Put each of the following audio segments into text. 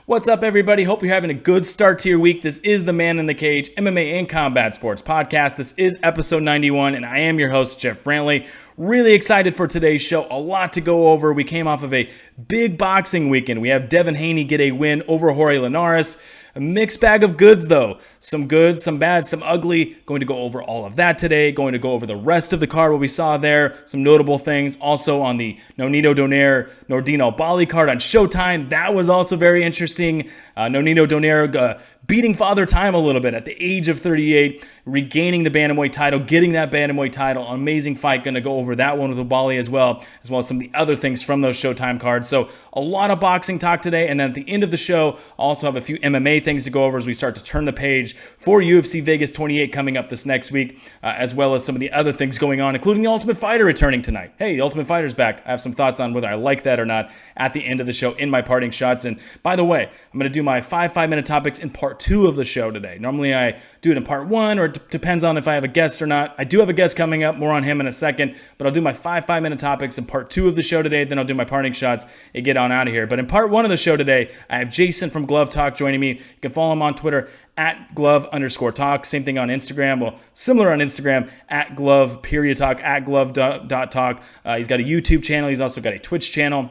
What's up, everybody? Hope you're having a good start to your week. This is the Man in the Cage MMA and Combat Sports podcast. This is episode 91, and I am your host, Jeff Brantley. Really excited for today's show. A lot to go over. We came off of a big boxing weekend. We have Devin Haney get a win over Jorge Linares. A mixed bag of goods, though. Some good, some bad, some ugly. Going to go over all of that today. Going to go over the rest of the card, what we saw there. Some notable things. Also on the Nonito, Donaire, Oubaali card on Showtime. That was also very interesting. Nonito, Donaire beating Father Time a little bit at the age of 38. Regaining the bantamweight title. Getting that bantamweight title. Amazing fight. Going to go over that one with Oubaali as well as some of the other things from those Showtime cards. So a lot of boxing talk today. And then at the end of the show, I'll also have a few MMA things to go over as we start to turn the page for UFC Vegas 28 coming up this next week, as well as some of the other things going on, including the Ultimate Fighter returning tonight. Hey, the Ultimate Fighter's back. I have some thoughts on whether I like that or not at the end of the show in my parting shots. And by the way, I'm going to do my 5-minute topics in part 2 of the show today. Normally I do it in part 1, or it depends on if I have a guest or not. I do have a guest coming up, more on him in a second, but I'll do my 5-minute topics in part 2 of the show today. Then I'll do my parting shots and get on out of here. But in part 1 of the show today, I have Jayson from Glove Talk joining me. You can follow him on Twitter at glove_talk. Same thing on Instagram. Well, similar on Instagram at glove_talk, at glove.talk. He's got a YouTube channel. He's also got a Twitch channel.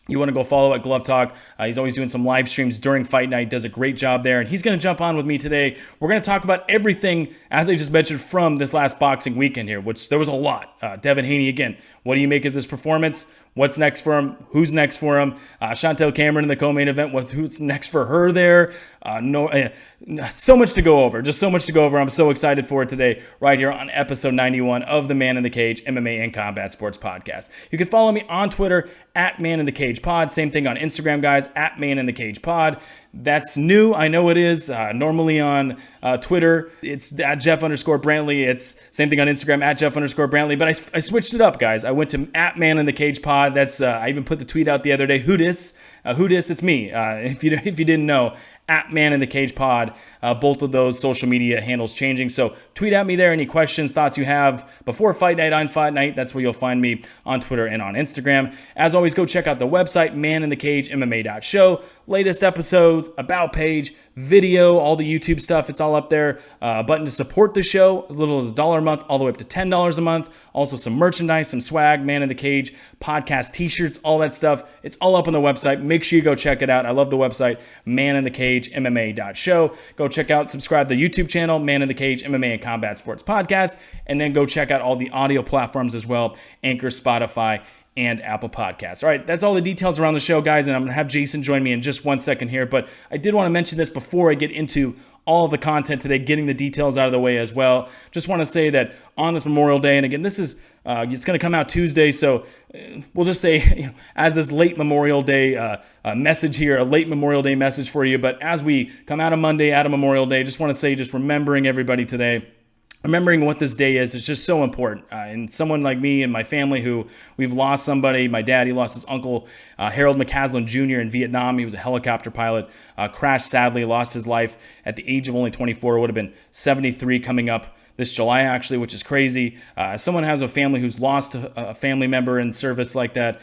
You want to go follow at Glove Talk. He's always doing some live streams during fight night. Does a great job there. And he's going to jump on with me today. We're going to talk about everything, as I just mentioned, from this last boxing weekend here, which there was a lot. Devin Haney, again, what do you make of this performance? What's next for him? Who's next for him? Chantel Cameron in the co-main event. Who's next for her there? So much to go over. Just so much to go over. I'm so excited for it today, right here on episode 91 of the Man in the Cage MMA and Combat Sports podcast. You can follow me on Twitter at Man in the Cage Pod. Same thing on Instagram, guys, at Man in the Cage Pod. That's new. I know it is. Normally on Twitter, it's at Jeff_Brantley. It's same thing on Instagram, at Jeff_Brantley. But I switched it up, guys. I went to at Man in the Cage Pod. That's I even put the tweet out the other day. Who dis? It's me. If you didn't know, at Man in the Cage Pod. Both of those social media handles changing. So tweet at me there. Any questions, thoughts you have before fight night, on fight night. That's where you'll find me on Twitter and on Instagram. As always, go check out the website, maninthecagemmma.show. Latest episodes, about page, video, all the YouTube stuff. It's all up there. A button to support the show, as little as $1 a month, all the way up to $10 a month. Also some merchandise, some swag, Man in the Cage, podcast t-shirts, all that stuff. It's all up on the website. Make sure you go check it out. I love the website, maninthecagemmma.show. Go check out, subscribe to the YouTube channel, Man in the Cage MMA and Combat Sports Podcast. And then go check out all the audio platforms as well, Anchor, Spotify, and Apple Podcasts. All right, that's all the details around the show, guys, and I'm going to have Jayson join me in just 1 second here, but I did want to mention this before I get into all of the content today, getting the details out of the way as well. Just want to say that on this Memorial Day, and again, this is it's going to come out Tuesday, so we'll just say, as this late Memorial Day message here, a late Memorial Day message for you, but as we come out of Monday, out of Memorial Day, just want to say, just remembering everybody today, remembering what this day is just so important. And someone like me and my family who we've lost somebody. My dad, he lost his uncle, Harold McCaslin Jr. in Vietnam. He was a helicopter pilot, crashed sadly, lost his life at the age of only 24. Would have been 73 coming up this July, actually, which is crazy. Someone has a family who's lost a family member in service like that.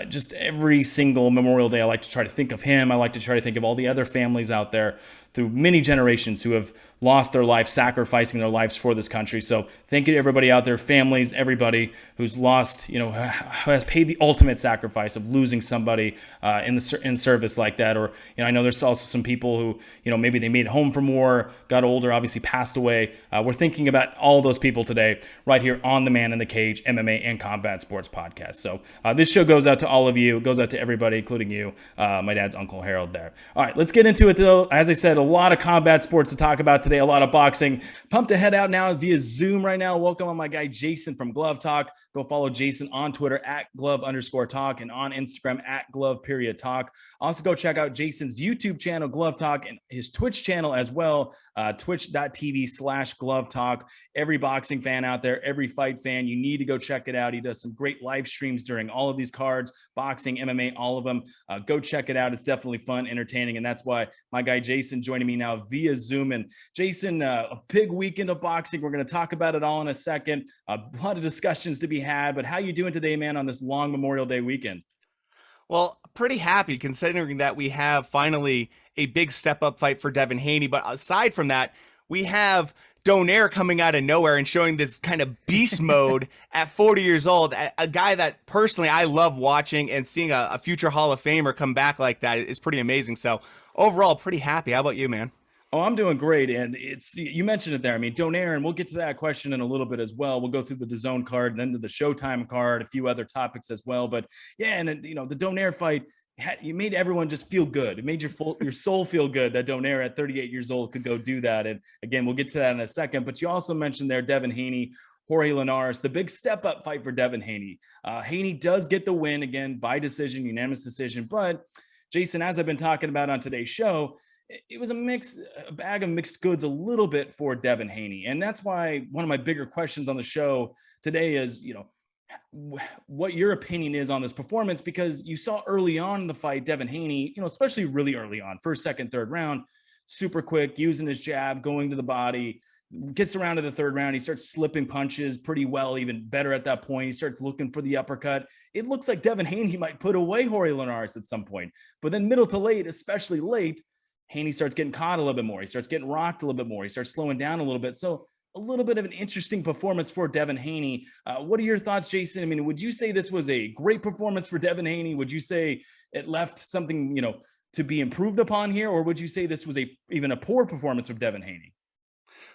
Just every single Memorial Day, I like to try to think of him. I like to try to think of all the other families out there through many generations who have lost their life, sacrificing their lives for this country. So thank you to everybody out there, families, everybody who's lost, has paid the ultimate sacrifice of losing somebody in service like that. Or, I know there's also some people who, maybe they made it home from war, got older, obviously passed away. We're thinking about all those people today right here on the Man in the Cage MMA and Combat Sports podcast. So this show goes out to all of you, goes out to everybody, including you, my dad's Uncle Harold there. All right, let's get into it though. As I said, a lot of combat sports to talk about today, a lot of boxing. Pumped to head out now via Zoom right now. Welcome on my guy Jayson from Glove Talk. Go follow Jayson on Twitter at glove_talk and on Instagram at glove.talk. Also go check out Jayson's YouTube channel, Glove Talk, and his Twitch channel as well, twitch.tv/Glove Talk. Every boxing fan out there, every fight fan, you need to go check it out. He does some great live streams during all of these cards, boxing, MMA, all of them. Go check it out. It's definitely fun, entertaining, and that's why my guy Jayson joining me now via Zoom. And Jayson, a big weekend of boxing. We're going to talk about it all in a second. A lot of discussions to be had, but how you doing today, man, on this long Memorial Day weekend? Well, pretty happy considering that we have finally a big step up fight for Devin Haney. But aside from that, we have Donaire coming out of nowhere and showing this kind of beast mode at 40 years old. A guy that personally I love watching, and seeing a future Hall of Famer come back like that is pretty amazing. So overall, pretty happy. How about you, man? Oh, I'm doing great. And it's, you mentioned it there. I mean, Donaire, and we'll get to that question in a little bit as well. We'll go through the DAZN card, then to the Showtime card, a few other topics as well. But yeah, and the Donaire fight, you made everyone just feel good. It made your soul feel good that Donaire at 38 years old could go do that. And again, we'll get to that in a second. But you also mentioned there Devin Haney, Jorge Linares, the big step up fight for Devin Haney. Haney does get the win again by decision, unanimous decision. But Jayson, as I've been talking about on today's show, it was a bag of mixed goods a little bit for Devin Haney. And that's why one of my bigger questions on the show today is, what your opinion is on this performance, because you saw early on in the fight, Devin Haney, especially really early on, first, second, third round, super quick, using his jab, going to the body, gets around to the third round. He starts slipping punches pretty well, even better at that point. He starts looking for the uppercut. It looks like Devin Haney might put away Jorge Linares at some point, but then middle to late, especially late, Haney starts getting caught a little bit more. He starts getting rocked a little bit more. He starts slowing down a little bit. So a little bit of an interesting performance for Devin Haney. What are your thoughts, Jayson? I mean, would you say this was a great performance for Devin Haney? Would you say it left something, to be improved upon here? Or would you say this was even a poor performance from Devin Haney?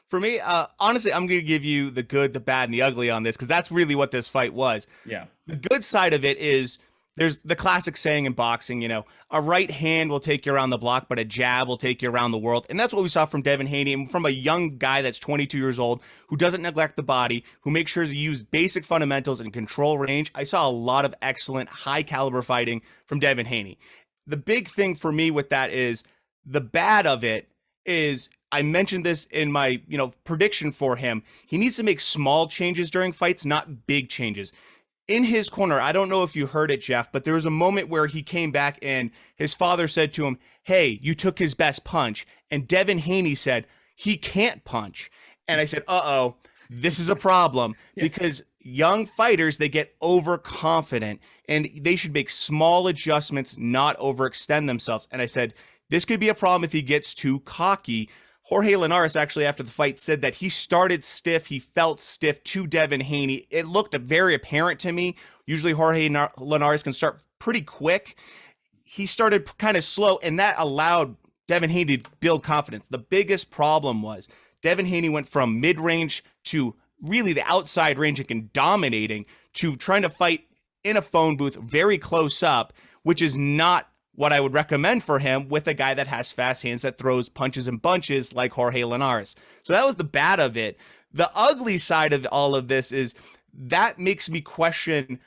For me, honestly, I'm going to give you the good, the bad, and the ugly on this, because that's really what this fight was. Yeah. The good side of it is, there's the classic saying in boxing, a right hand will take you around the block, but a jab will take you around the world. And that's what we saw from Devin Haney, and from a young guy that's 22 years old, who doesn't neglect the body, who makes sure to use basic fundamentals and control range. I saw a lot of excellent, high caliber fighting from Devin Haney. The big thing for me with that is, the bad of it is, I mentioned this in my, prediction for him. He needs to make small changes during fights, not big changes. In his corner, I don't know if you heard it, Jeff, but there was a moment where he came back and his father said to him, "Hey, you took his best punch." And Devin Haney said, "He can't punch." And I said, uh-oh, this is a problem, because young fighters, they get overconfident and they should make small adjustments, not overextend themselves. And I said, this could be a problem if he gets too cocky. Jorge Linares actually, after the fight, said that he started stiff. He felt stiff to Devin Haney. It looked very apparent to me. Usually Jorge Linares can start pretty quick. He started kind of slow, and that allowed Devin Haney to build confidence. The biggest problem was Devin Haney went from mid-range to really the outside range and dominating, to trying to fight in a phone booth very close up, which is not what I would recommend for him with a guy that has fast hands, that throws punches and bunches like Jorge Linares. So that was the bad of it. The ugly side of all of this is that makes me question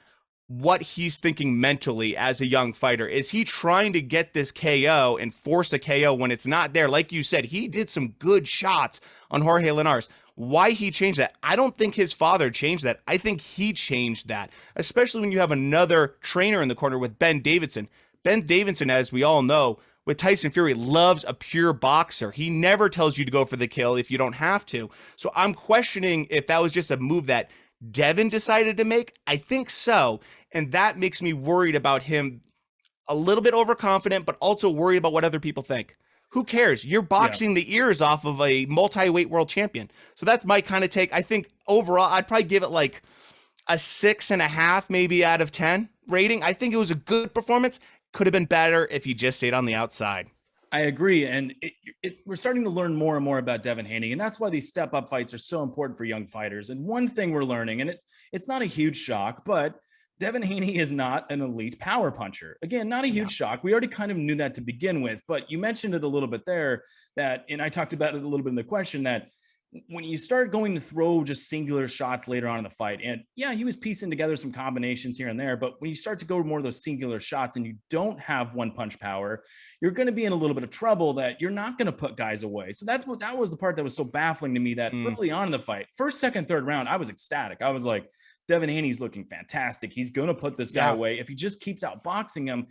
what he's thinking mentally as a young fighter. Is he trying to get this KO and force a KO when it's not there? Like you said, he did some good shots on Jorge Linares. Why he changed that? I don't think his father changed that. I think he changed that, especially when you have another trainer in the corner with Ben Davidson. Ben Davidson, as we all know, with Tyson Fury, loves a pure boxer. He never tells you to go for the kill if you don't have to. So I'm questioning if that was just a move that Devin decided to make. I think so. And that makes me worried about him, a little bit overconfident, but also worried about what other people think. Who cares? You're boxing the ears off of a multi-weight world champion. So that's my kind of take. I think overall, I'd probably give it like a 6.5, maybe out of 10 rating. I think it was a good performance. Could have been better if he just stayed on the outside. I agree. And we're starting to learn more and more about Devin Haney. And that's why these step-up fights are so important for young fighters. And one thing we're learning, and it's not a huge shock, but Devin Haney is not an elite power puncher. Again, not a huge shock. We already kind of knew that to begin with. But you mentioned it a little bit there, and I talked about it a little bit in the question, that when you start going to throw just singular shots later on in the fight, and yeah, he was piecing together some combinations here and there, but when you start to go more of those singular shots and you don't have one punch power, you're going to be in a little bit of trouble that you're not going to put guys away. So that was the part that was so baffling to me, that early on in the fight, first, second, third round, I was ecstatic. I was like, Devin Haney's looking fantastic. He's going to put this guy away if he just keeps outboxing him.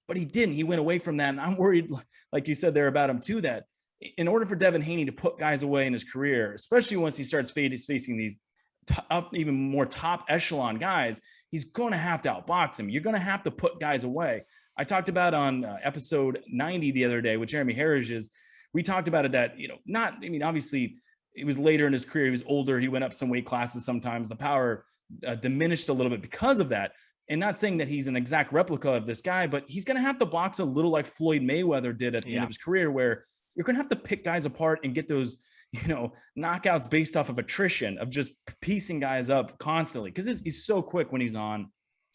But he didn't. He went away from that. And I'm worried, like you said there about him too, that in order for Devin Haney to put guys away in his career, especially once he starts facing these even more top echelon guys, he's going to have to outbox him. You're going to have to put guys away. I talked about on episode 90 the other day with Jeremy Harris. We talked about it that, obviously it was later in his career. He was older. He went up some weight classes. Sometimes the power diminished a little bit because of that. And not saying that he's an exact replica of this guy, but he's going to have to box a little like Floyd Mayweather did at the end of his career, where you're going to have to pick guys apart and get those, knockouts based off of attrition, of just piecing guys up constantly. Because he's so quick when he's on.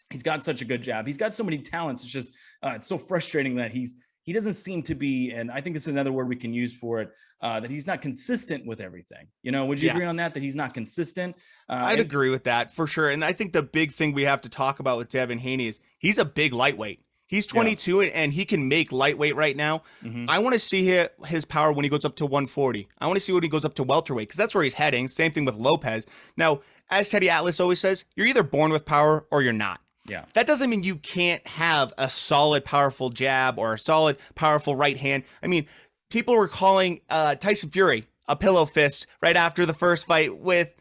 He's got such a good jab. He's got so many talents. It's just, it's so frustrating that he doesn't seem to be, and I think it's another word we can use for it, that he's not consistent with everything. Would you agree on that he's not consistent? I'd agree with that for sure. And I think the big thing we have to talk about with Devin Haney is he's a big lightweight. He's 22 and he can make lightweight right now. Mm-hmm. I want to see his power when he goes up to 140. I want to see when he goes up to welterweight, because that's where he's heading. Same thing with Lopez. Now, as Teddy Atlas always says, you're either born with power or you're not. Yeah. That doesn't mean you can't have a solid, powerful jab or a solid, powerful right hand. I mean, people were calling Tyson Fury a pillow fist right after the first fight with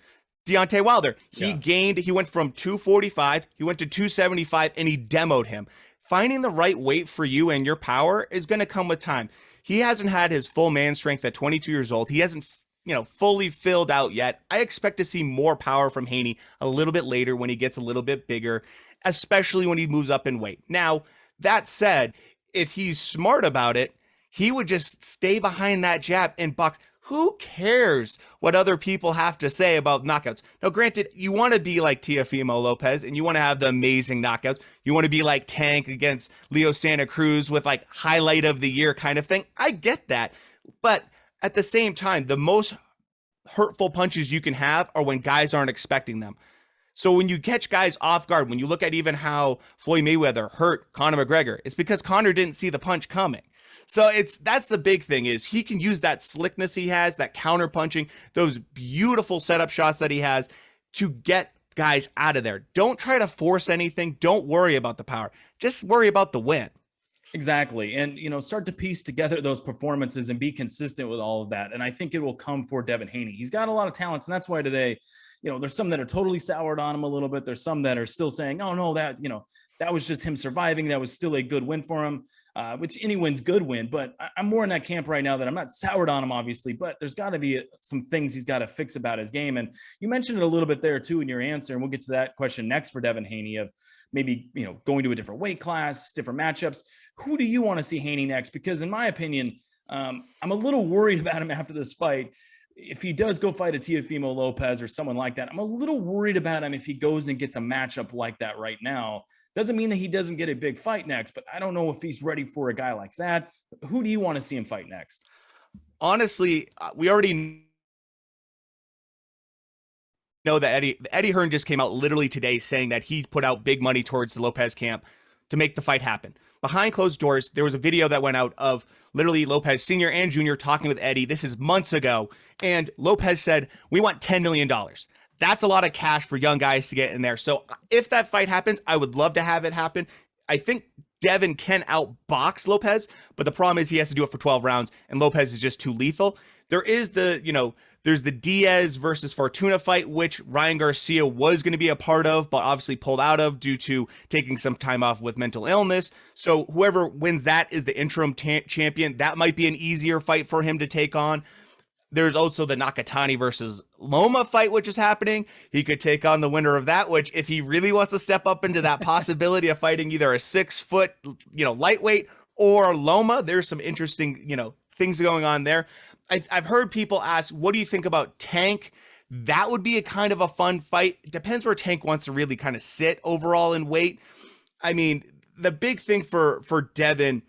Deontay Wilder. He went from 245, he went to 275, and he demoed him. Finding the right weight for you and your power is going to come with time. He hasn't had his full man strength at 22 years old. He hasn't fully filled out yet. I expect to see more power from Haney a little bit later when he gets a little bit bigger, especially when he moves up in weight. Now, that said, if he's smart about it, he would just stay behind that jab and box. Who cares what other people have to say about knockouts? Now, granted, you want to be like Teofimo Lopez and you want to have the amazing knockouts. You want to be like Tank against Leo Santa Cruz with like highlight of the year kind of thing. I get that. But at the same time, the most hurtful punches you can have are when guys aren't expecting them. So when you catch guys off guard, when you look at even how Floyd Mayweather hurt Conor McGregor, it's because Conor didn't see the punch coming. So that's the big thing, is he can use that slickness he has, that counter punching, those beautiful setup shots that he has to get guys out of there. Don't try to force anything. Don't worry about the power. Just worry about the win. Exactly. And, start to piece together those performances and be consistent with all of that. And I think it will come for Devin Haney. He's got a lot of talents, and that's why today, there's some that are totally soured on him a little bit. There's some that are still saying, oh no, that was just him surviving. That was still a good win for him, which any win's good win. But I'm more in that camp right now that I'm not soured on him, obviously, but there's got to be some things he's got to fix about his game. And you mentioned it a little bit there too in your answer. And we'll get to that question next for Devin Haney of maybe, going to a different weight class, different matchups. Who do you want to see Haney next? Because in my opinion, I'm a little worried about him after this fight. If he does go fight a Teofimo Lopez or someone like that, I'm a little worried about him if he goes and gets a matchup like that right now. Doesn't mean that he doesn't get a big fight next, but I don't know if he's ready for a guy like that. Who do you want to see him fight next? Honestly, we already know that Eddie Hearn just came out literally today saying that he put out big money towards the Lopez camp to make the fight happen. Behind closed doors, there was a video that went out of literally Lopez Sr. and Jr. talking with Eddie. This is months ago. And Lopez said, we want $10 million. That's a lot of cash for young guys to get in there. So if that fight happens, I would love to have it happen. I think Devin can outbox Lopez, but the problem is he has to do it for 12 rounds, and Lopez is just too lethal. There is there's the Diaz versus Fortuna fight, which Ryan Garcia was going to be a part of, but obviously pulled out of due to taking some time off with mental illness. So whoever wins that is the interim champion. That might be an easier fight for him to take on. There's also the Nakatani versus Loma fight, which is happening. He could take on the winner of that, which if he really wants to step up into that possibility of fighting either a 6 foot, lightweight or Loma, there's some interesting, things going on there. I've heard people ask, what do you think about Tank? That would be a kind of a fun fight. It depends where Tank wants to really kind of sit overall in weight. I mean, the big thing for Devin,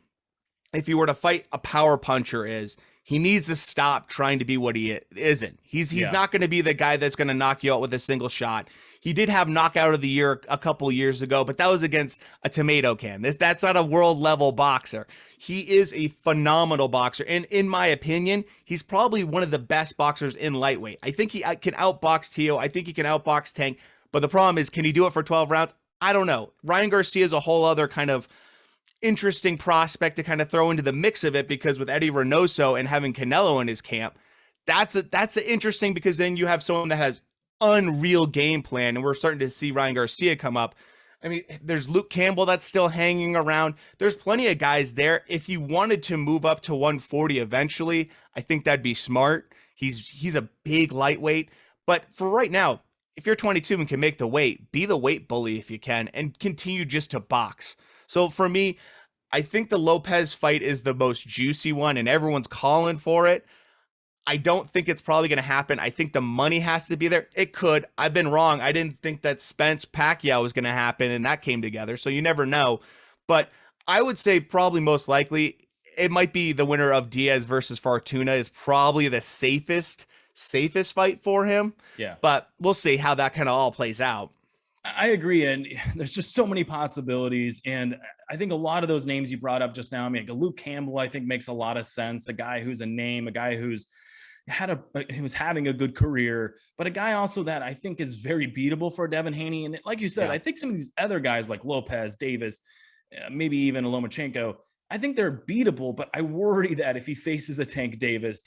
if he were to fight a power puncher, is he needs to stop trying to be what he isn't. He's not going to be the guy that's going to knock you out with a single shot. He did have knockout of the year a couple years ago, but that was against a tomato can. That's not a world level boxer. He is a phenomenal boxer. And in my opinion, he's probably one of the best boxers in lightweight. I think he can outbox Teo. I think he can outbox Tank. But the problem is, can he do it for 12 rounds? I don't know. Ryan Garcia is a whole other kind of interesting prospect to kind of throw into the mix of it, because with Eddie Reynoso and having Canelo in his camp, that's interesting, because then you have someone that has unreal game plan, and we're starting to see Ryan Garcia come up. I mean, there's Luke Campbell that's still hanging around. There's plenty of guys there. If you wanted to move up to 140 eventually, I think that'd be smart. He's a big lightweight. But for right now, if you're 22 and can make the weight, be the weight bully if you can, and continue just to box. So for me, I think the Lopez fight is the most juicy one, and everyone's calling for it. I don't think it's probably going to happen. I think the money has to be there. It could. I've been wrong. I didn't think that Spence Pacquiao was going to happen, and that came together. So you never know. But I would say probably most likely it might be the winner of Diaz versus Fortuna is probably the safest fight for him. Yeah. But we'll see how that kind of all plays out. I agree. And there's just so many possibilities. And I think a lot of those names you brought up just now, I mean, Luke Campbell, I think makes a lot of sense. A guy who's a name, a guy who's having a good career, but a guy also that I think is very beatable for Devin Haney. And like you said, I think some of these other guys like Lopez, Davis, maybe even Lomachenko, I think they're beatable, but I worry that if he faces a Tank Davis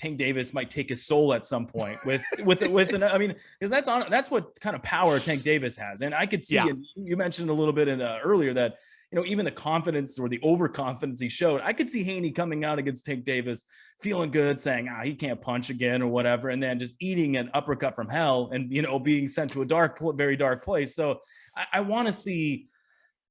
might take his soul at some point with I mean, because that's what kind of power Tank Davis has. And I could see, and you mentioned a little bit earlier that, you know, even the confidence or the overconfidence he showed, I could see Haney coming out against Tank Davis, feeling good, saying, he can't punch again or whatever, and then just eating an uppercut from hell and, you know, being sent to a very dark place. So I want to see,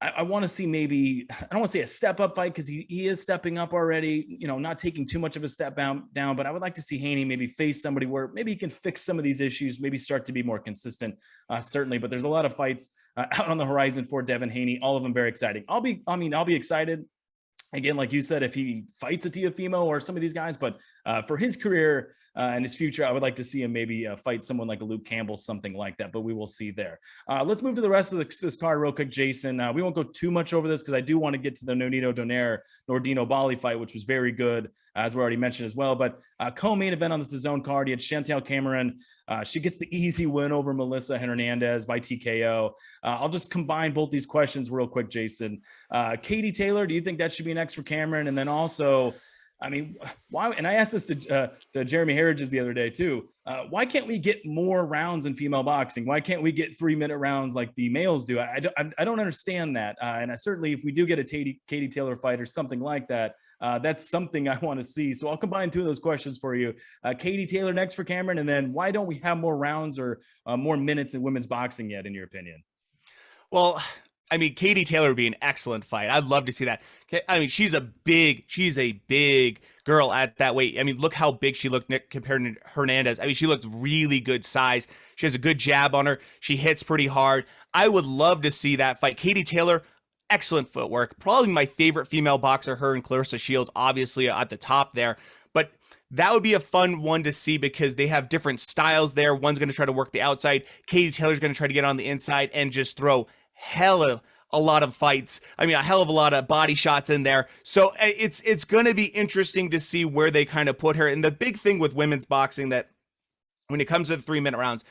maybe, I don't want to say a step up fight because he is stepping up already, you know, not taking too much of a step down, but I would like to see Haney maybe face somebody where maybe he can fix some of these issues, maybe start to be more consistent, certainly. But there's a lot of fights out on the horizon for Devin Haney, all of them very exciting. I'll be excited. Again, like you said, if he fights a Teofimo or some of these guys, but for his career and his future, I would like to see him maybe fight someone like a Luke Campbell, something like that, but we will see there. Let's move to the rest of this card real quick, Jayson. We won't go too much over this because I do want to get to the Nonito Donaire Nordine Oubaali fight, which was very good, as we already mentioned as well. But co-main event on the DAZN card, he had Chantel Cameron. She gets the easy win over Melissa Hernandez by TKO. I'll just combine both these questions real quick, Jayson. Katie Taylor, do you think that should be an X for Cameron? And then also, I mean, why? And I asked this to Jeremy Harridges the other day too. Why can't we get more rounds in female boxing? Why can't we get 3-minute rounds like the males do? I don't understand that. And I certainly, if we do get a Katie Taylor fight or something like that, that's something I want to see. So I'll combine two of those questions for you. Katie Taylor next for Cameron, and then why don't we have more rounds or more minutes in women's boxing yet, in your opinion? Well, I mean, Katie Taylor would be an excellent fight. I'd love to see that. I mean, she's a big girl at that weight. I mean, look how big she looked compared to Hernandez. I mean, she looked really good size. She has a good jab on her. She hits pretty hard. I would love to see that fight. Katie Taylor, excellent footwork. Probably my favorite female boxer, her and Clarissa Shields, obviously at the top there. But that would be a fun one to see because they have different styles there. One's going to try to work the outside. Katie Taylor's going to try to get on the inside and just throw a lot of fights. I mean, a hell of a lot of body shots in there. So it's going to be interesting to see where they kind of put her. And the big thing with women's boxing that when it comes to the 3-minute rounds,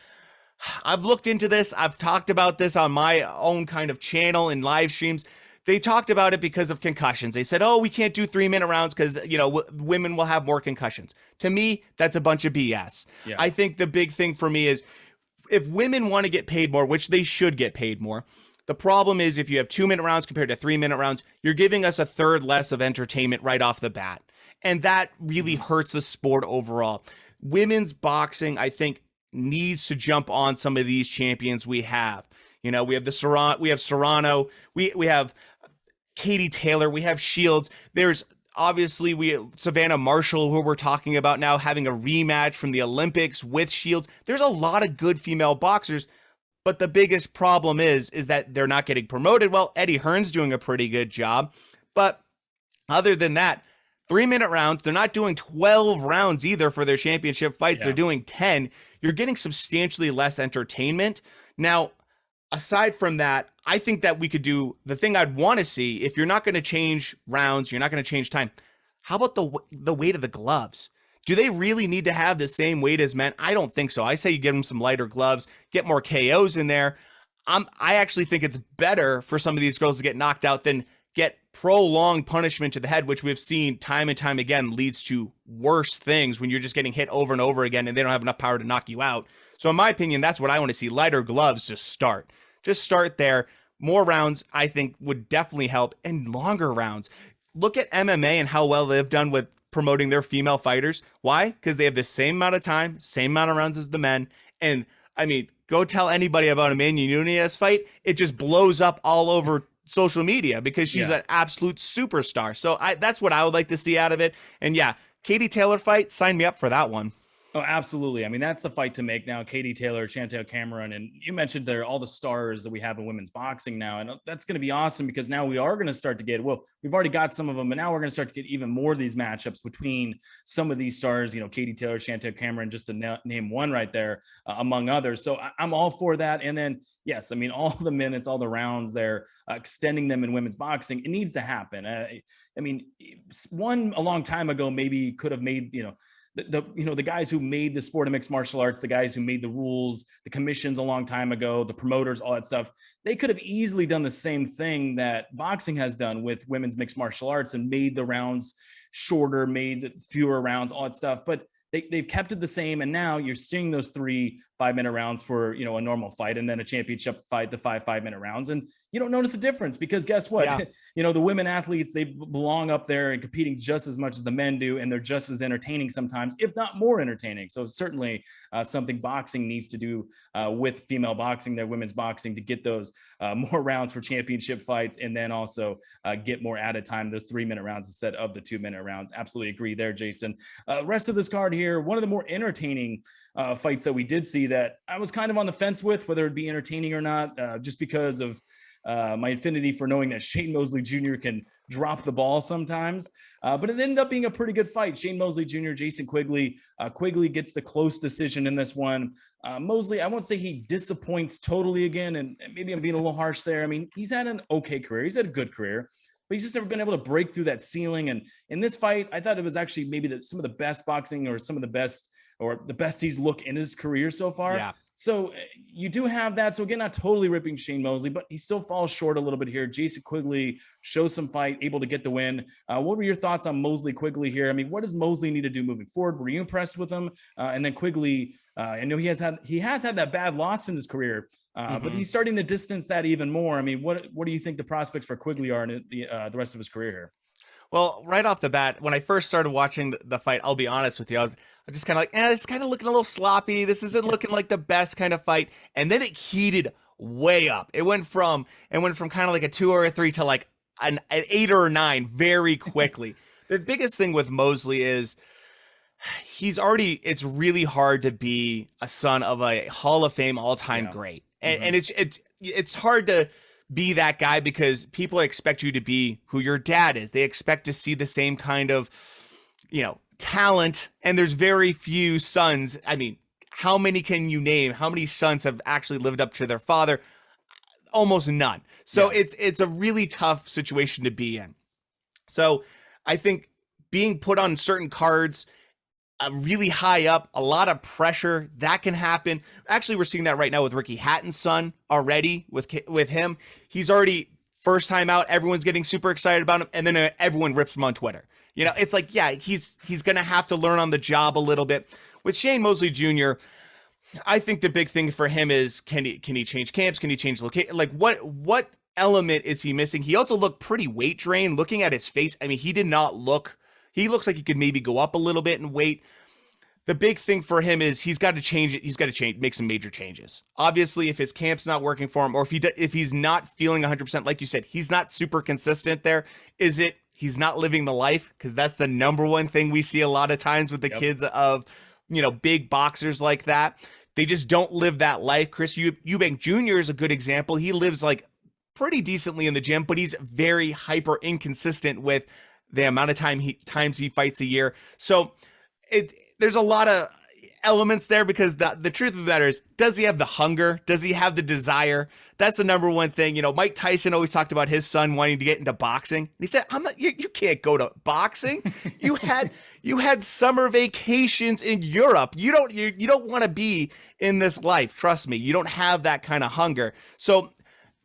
I've looked into this. I've talked about this on my own kind of channel and live streams. They talked about it because of concussions. They said, oh, we can't do 3-minute rounds because, you know, women will have more concussions. To me, that's a bunch of BS. Yeah. I think the big thing for me is if women want to get paid more, which they should get paid more, the problem is if you have 2-minute rounds compared to 3-minute rounds, you're giving us a third less of entertainment right off the bat. And that really hurts the sport overall. Women's boxing, I think, needs to jump on some of these champions we have. You know, we have Serrano, we have Katie Taylor, we have Shields. There's obviously Savannah Marshall, who we're talking about now, having a rematch from the Olympics with Shields. There's a lot of good female boxers. But the biggest problem is that they're not getting promoted. Well, Eddie Hearn's doing a pretty good job. But other than that, 3-minute rounds, they're not doing 12 rounds either for their championship fights. Yeah. They're doing 10. You're getting substantially less entertainment. Now, aside from that, I think that we could do the thing I'd want to see. If you're not going to change rounds, you're not going to change time. How about the weight of the gloves? Do they really need to have the same weight as men? I don't think so. I say you give them some lighter gloves, get more KOs in there. I actually think it's better for some of these girls to get knocked out than get prolonged punishment to the head, which we've seen time and time again leads to worse things when you're just getting hit over and over again and they don't have enough power to knock you out. So in my opinion, that's what I want to see. Lighter gloves to start. Just start there. more rounds, I think, would definitely help, and longer rounds. Look at MMA and how well they've done with promoting their female fighters. Why? Because they have the same amount of time, same amount of rounds as the men. And I mean, go tell anybody about Amanda Nunes fight. It just blows up all over social media because she's an absolute superstar. So that's what I would like to see out of it. And yeah, Katie Taylor fight, sign me up for that one. Oh, absolutely. I mean, that's the fight to make now. Katie Taylor, Chantel Cameron, and you mentioned there all the stars that we have in women's boxing now. And that's going to be awesome because now we are going to start to get, well, we've already got some of them, but now we're going to start to get even more of these matchups between some of these stars, you know, Katie Taylor, Chantel Cameron, just to name one right there, among others. So I'm all for that. And then, yes, I mean, all the minutes, all the rounds there, extending them in women's boxing, it needs to happen. I mean, one a long time ago maybe could have made, you know, the guys who made the sport of mixed martial arts, the guys who made the rules, the commissions a long time ago, the promoters, all that stuff, they could have easily done the same thing that boxing has done with women's mixed martial arts and made the rounds shorter, made fewer rounds, all that stuff. But they've kept it the same. And now you're seeing those 3 5-minute rounds for, you know, a normal fight, and then a championship fight, the 5 5-minute rounds. And you don't notice a difference because guess what? Yeah. You know, the women athletes, they belong up there and competing just as much as the men do. And they're just as entertaining sometimes, if not more entertaining. So certainly something boxing needs to do with female boxing, their women's boxing, to get those more rounds for championship fights. And then also get more added time, those 3-minute rounds instead of the 2-minute rounds. Absolutely agree there, Jayson. Rest of this card here, one of the more entertaining fights that we did see that I was kind of on the fence with whether it'd be entertaining or not, just because of my affinity for knowing that Shane Mosley Jr. can drop the ball sometimes. But it ended up being a pretty good fight. Shane Mosley Jr., Jason Quigley. Quigley gets the close decision in this one. Mosley, I won't say he disappoints totally again, and maybe I'm being a little harsh there. I mean, he's had an okay career. He's had a good career, but he's just never been able to break through that ceiling. And in this fight, I thought it was actually maybe some of the best boxing or some of the best or the best he's looked in his career so far. Yeah. So you do have that. So again, not totally ripping Shane Mosley, but he still falls short a little bit here. Jason Quigley shows some fight, able to get the win. What were your thoughts on Mosley Quigley here? I mean, what does Mosley need to do moving forward? Were you impressed with him? And then Quigley, I know he has had that bad loss in his career, but he's starting to distance that even more. I mean, what do you think the prospects for Quigley are in the rest of his career here? Well, right off the bat, when I first started watching the fight, I'll be honest with you, I was just kind of like, it's kind of looking a little sloppy. This isn't looking like the best kind of fight. And then it heated way up. It went from kind of like a 2 or a 3 to like an 8 or a 9 very quickly. The biggest thing with Mosley is it's really hard to be a son of a Hall of Fame all-time great. And it's hard to be that guy because people expect you to be who your dad is. They expect to see the same kind of, talent. And there's very few sons. I mean, how many can you name? How many sons have actually lived up to their father? Almost none. So it's a really tough situation to be in. So I think being put on certain cards really high up, a lot of pressure that can happen. Actually, we're seeing that right now with Ricky Hatton's son already with him. He's already first time out. Everyone's getting super excited about him. And then everyone rips him on Twitter. It's like, he's going to have to learn on the job a little bit. With Shane Mosley Jr., I think the big thing for him is, can he change camps? Can he change location? Like what element is he missing? He also looked pretty weight drained. Looking at his face, I mean, he looks like he could maybe go up a little bit in weight. The big thing for him is he's got to change it. He's got to make some major changes. Obviously, if his camp's not working for him, or if he's not feeling 100%, like you said, he's not super consistent there. Is it he's not living the life? Because that's the number one thing we see a lot of times with the kids of, big boxers like that. They just don't live that life. Chris Eubank Jr. is a good example. He lives like pretty decently in the gym, but he's very hyper inconsistent with the amount of times he fights a year. So there's a lot of elements there because the truth of the matter is, does he have the hunger? Does he have the desire? That's the number one thing. Mike Tyson always talked about his son wanting to get into boxing. And he said, you can't go to boxing. You had summer vacations in Europe. You don't want to be in this life. Trust me. You don't have that kind of hunger. So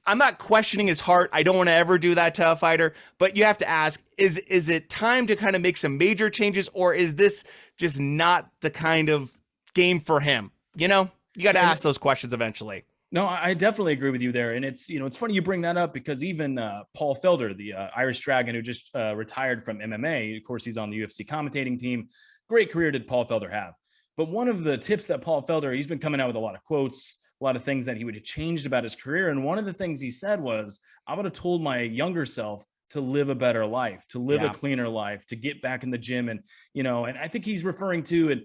I'm not questioning his heart. I don't want to ever do that to a fighter, but you have to ask, is it time to kind of make some major changes, or is this just not the kind of game for him? You got to ask those questions eventually. No, I definitely agree with you there. And it's, it's funny you bring that up because even Paul Felder, the Irish Dragon who just retired from MMA, of course, he's on the UFC commentating team. Great career did Paul Felder have. But one of the tips that Paul Felder, he's been coming out with a lot of quotes, a lot of things that he would have changed about his career. And one of the things he said was, I would have told my younger self to live a better life, to live a cleaner life, to get back in the gym. And, and I think he's referring to, and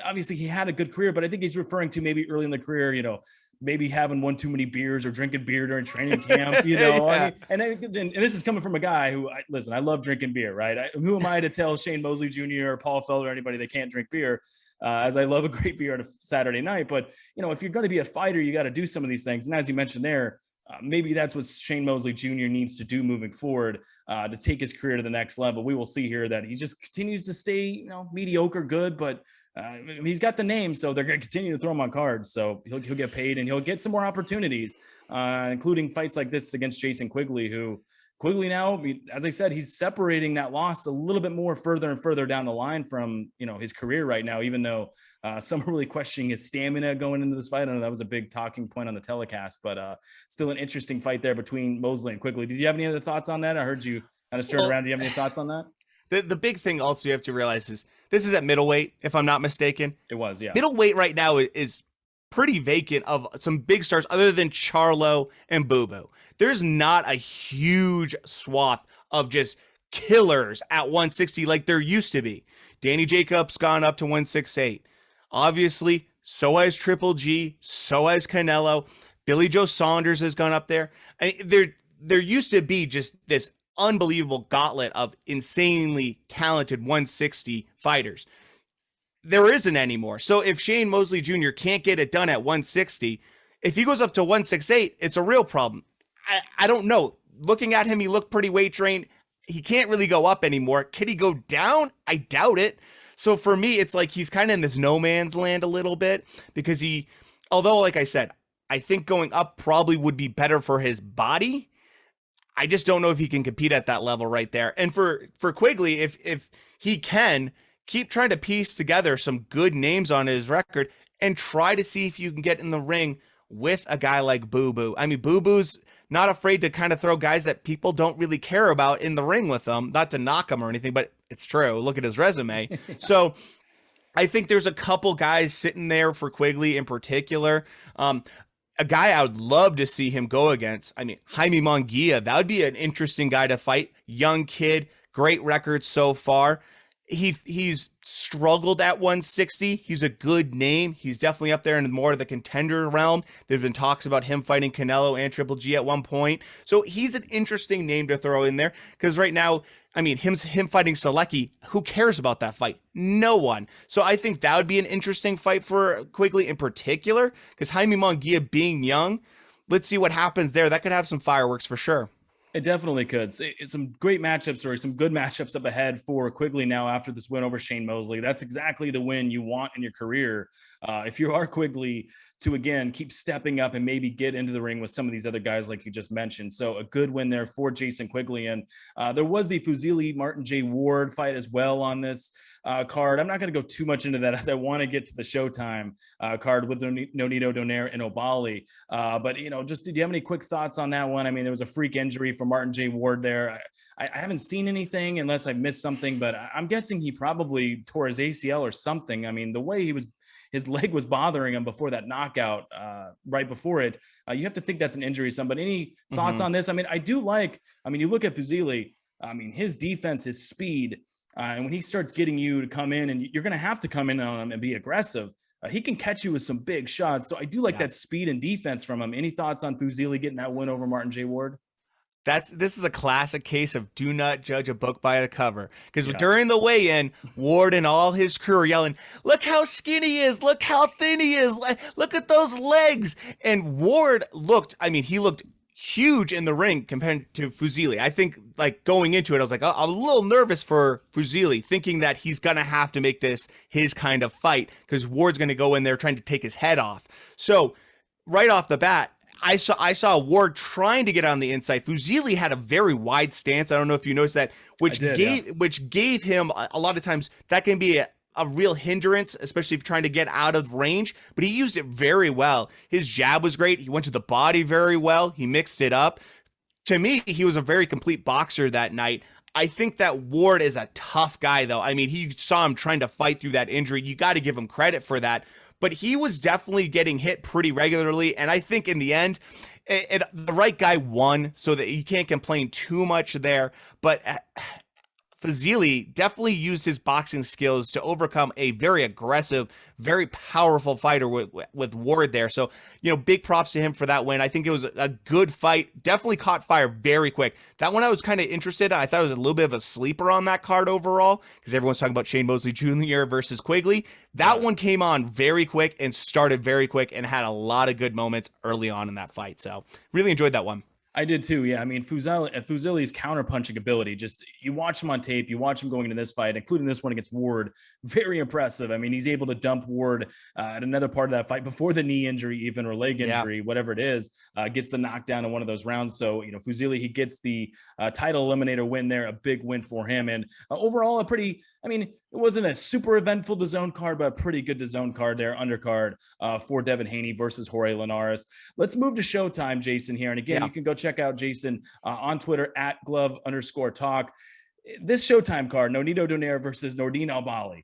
obviously he had a good career, but I think he's referring to maybe early in the career, maybe having one too many beers or drinking beer during training camp, Yeah. I mean, and this is coming from a guy who, listen, I love drinking beer, right? Who am I to tell Shane Mosley Jr. or Paul Felder or anybody they can't drink beer, as I love a great beer on a Saturday night. But, if you're going to be a fighter, you got to do some of these things. And as you mentioned there, maybe that's what Shane Mosley Jr. needs to do moving forward to take his career to the next level. We will see here that he just continues to stay, mediocre, good, but he's got the name, so they're going to continue to throw him on cards. So he'll get paid and he'll get some more opportunities, including fights like this against Jayson Quigley, who Quigley now, as I said, he's separating that loss a little bit more further and further down the line from, his career right now, even though some are really questioning his stamina going into this fight. I know that was a big talking point on the telecast, but still an interesting fight there between Mosley and Quigley. Did you have any other thoughts on that? I heard you kind of stirred around. Do you have any thoughts on that? The big thing also you have to realize is this is at middleweight, if I'm not mistaken. It was, yeah. Middleweight right now is pretty vacant of some big stars other than Charlo and Boo Boo. There's not a huge swath of just killers at 160 like there used to be. Danny Jacobs gone up to 168. Obviously, so has Triple G, so has Canelo. Billy Joe Saunders has gone up there. There used to be just this unbelievable gauntlet of insanely talented 160 fighters. There isn't anymore. So if Shane Mosley Jr. can't get it done at 160, if he goes up to 168, it's a real problem. I don't know. Looking at him, he looked pretty weight trained. He can't really go up anymore. Can he go down? I doubt it. So for me, it's like he's kind of in this no man's land a little bit because although like I said, I think going up probably would be better for his body. I just don't know if he can compete at that level right there. And for Quigley, if he can keep trying to piece together some good names on his record and try to see if you can get in the ring with a guy like Boo Boo. I mean, Boo Boo's not afraid to kind of throw guys that people don't really care about in the ring with him, not to knock him or anything, but it's true. Look at his resume. Yeah. So I think there's a couple guys sitting there for Quigley in particular. A guy I would love to see him go against, Jaime Munguia. That would be an interesting guy to fight. Young kid, great record so far. He's struggled at 160. He's a good name. He's definitely up there in more of the contender realm. There's been talks about him fighting Canelo and Triple G at one point. So he's an interesting name to throw in there because right now, him fighting Selecki, who cares about that fight? No one. So I think that would be an interesting fight for Quigley in particular because Jaime Munguia being young, let's see what happens there. That could have some fireworks for sure. It definitely could. It's some great matchups or some good matchups up ahead for Quigley now after this win over Shane Mosley. That's exactly the win you want in your career. If you are Quigley to, again, keep stepping up and maybe get into the ring with some of these other guys like you just mentioned. So a good win there for Jayson Quigley. And there was the Fuzili Martin J. Ward fight as well on this card. I'm not going to go too much into that as I want to get to the Showtime card with Nonito, Donaire, and Oubaali. But, just did you have any quick thoughts on that one? There was a freak injury for Martin J. Ward there. I haven't seen anything unless I missed something, but I'm guessing he probably tore his ACL or something. The way his leg was bothering him before that knockout, right before it. You have to think that's an injury. But any thoughts on this? I do like, you look at Fuzili, his defense, his speed, and when he starts getting you to come in and you're going to have to come in on him and be aggressive, he can catch you with some big shots. So I do like that speed and defense from him. Any thoughts on Fuzili getting that win over Martin J. Ward? This is a classic case of do not judge a book by the cover. Because during the weigh-in, Ward and all his crew are yelling, "Look how skinny he is! Look how thin he is! Look at those legs!" And Ward looked huge in the ring compared to Fuzili. I think going into it, I was like, oh, I'm a little nervous for Fuzili, thinking that he's going to have to make this his kind of fight because Ward's going to go in there trying to take his head off. So right off the bat, I saw Ward trying to get on the inside. Fuzili had a very wide stance. I don't know if you noticed that, which gave him a lot of times that can be a real hindrance, especially if trying to get out of range, but he used it very well. His jab was great. He went to the body very well. He mixed it up. To me, he was a very complete boxer that night. I think that Ward is a tough guy, though. I mean, he saw him trying to fight through that injury. You got to give him credit for that. But he was definitely getting hit pretty regularly. And I think in the end, the right guy won, so that you can't complain too much there. But Fazili definitely used his boxing skills to overcome a very aggressive, very powerful fighter with Ward there. So, big props to him for that win. I think it was a good fight. Definitely caught fire very quick. That one I was kind of interested in. I thought it was a little bit of a sleeper on that card overall, because everyone's talking about Shane Mosley Jr. versus Quigley. That one came on very quick and started very quick and had a lot of good moments early on in that fight. So really enjoyed that one. I did too. Yeah. I mean, Fuzili's counterpunching ability, just you watch him on tape, you watch him going into this fight, including this one against Ward. Very impressive. I mean, he's able to dump Ward at another part of that fight before the knee injury, even, or leg injury, whatever it is, gets the knockdown in one of those rounds. So, Fuzili, he gets the title eliminator win there, a big win for him. And overall, it wasn't a super eventful DAZN card, but a pretty good DAZN card there, undercard for Devin Haney versus Jorge Linares. Let's move to Showtime, Jayson, here. And again, you can go check out Jayson on Twitter at @glove_talk. This Showtime card, Nonito Donaire versus Nordine Oubaali.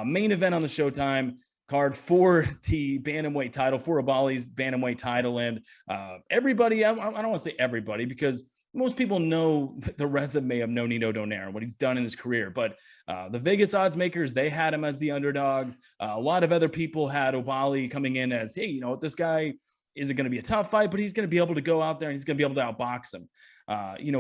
Main event on the Showtime card for the bantamweight title, for Oubaali's bantamweight title. And everybody, I don't want to say everybody, because most people know the resume of Nonito Donaire and what he's done in his career, but the Vegas odds makers, they had him as the underdog. A lot of other people had Oubaali coming in as, hey, this guy isn't going to be a tough fight, but he's going to be able to go out there and he's going to be able to outbox him,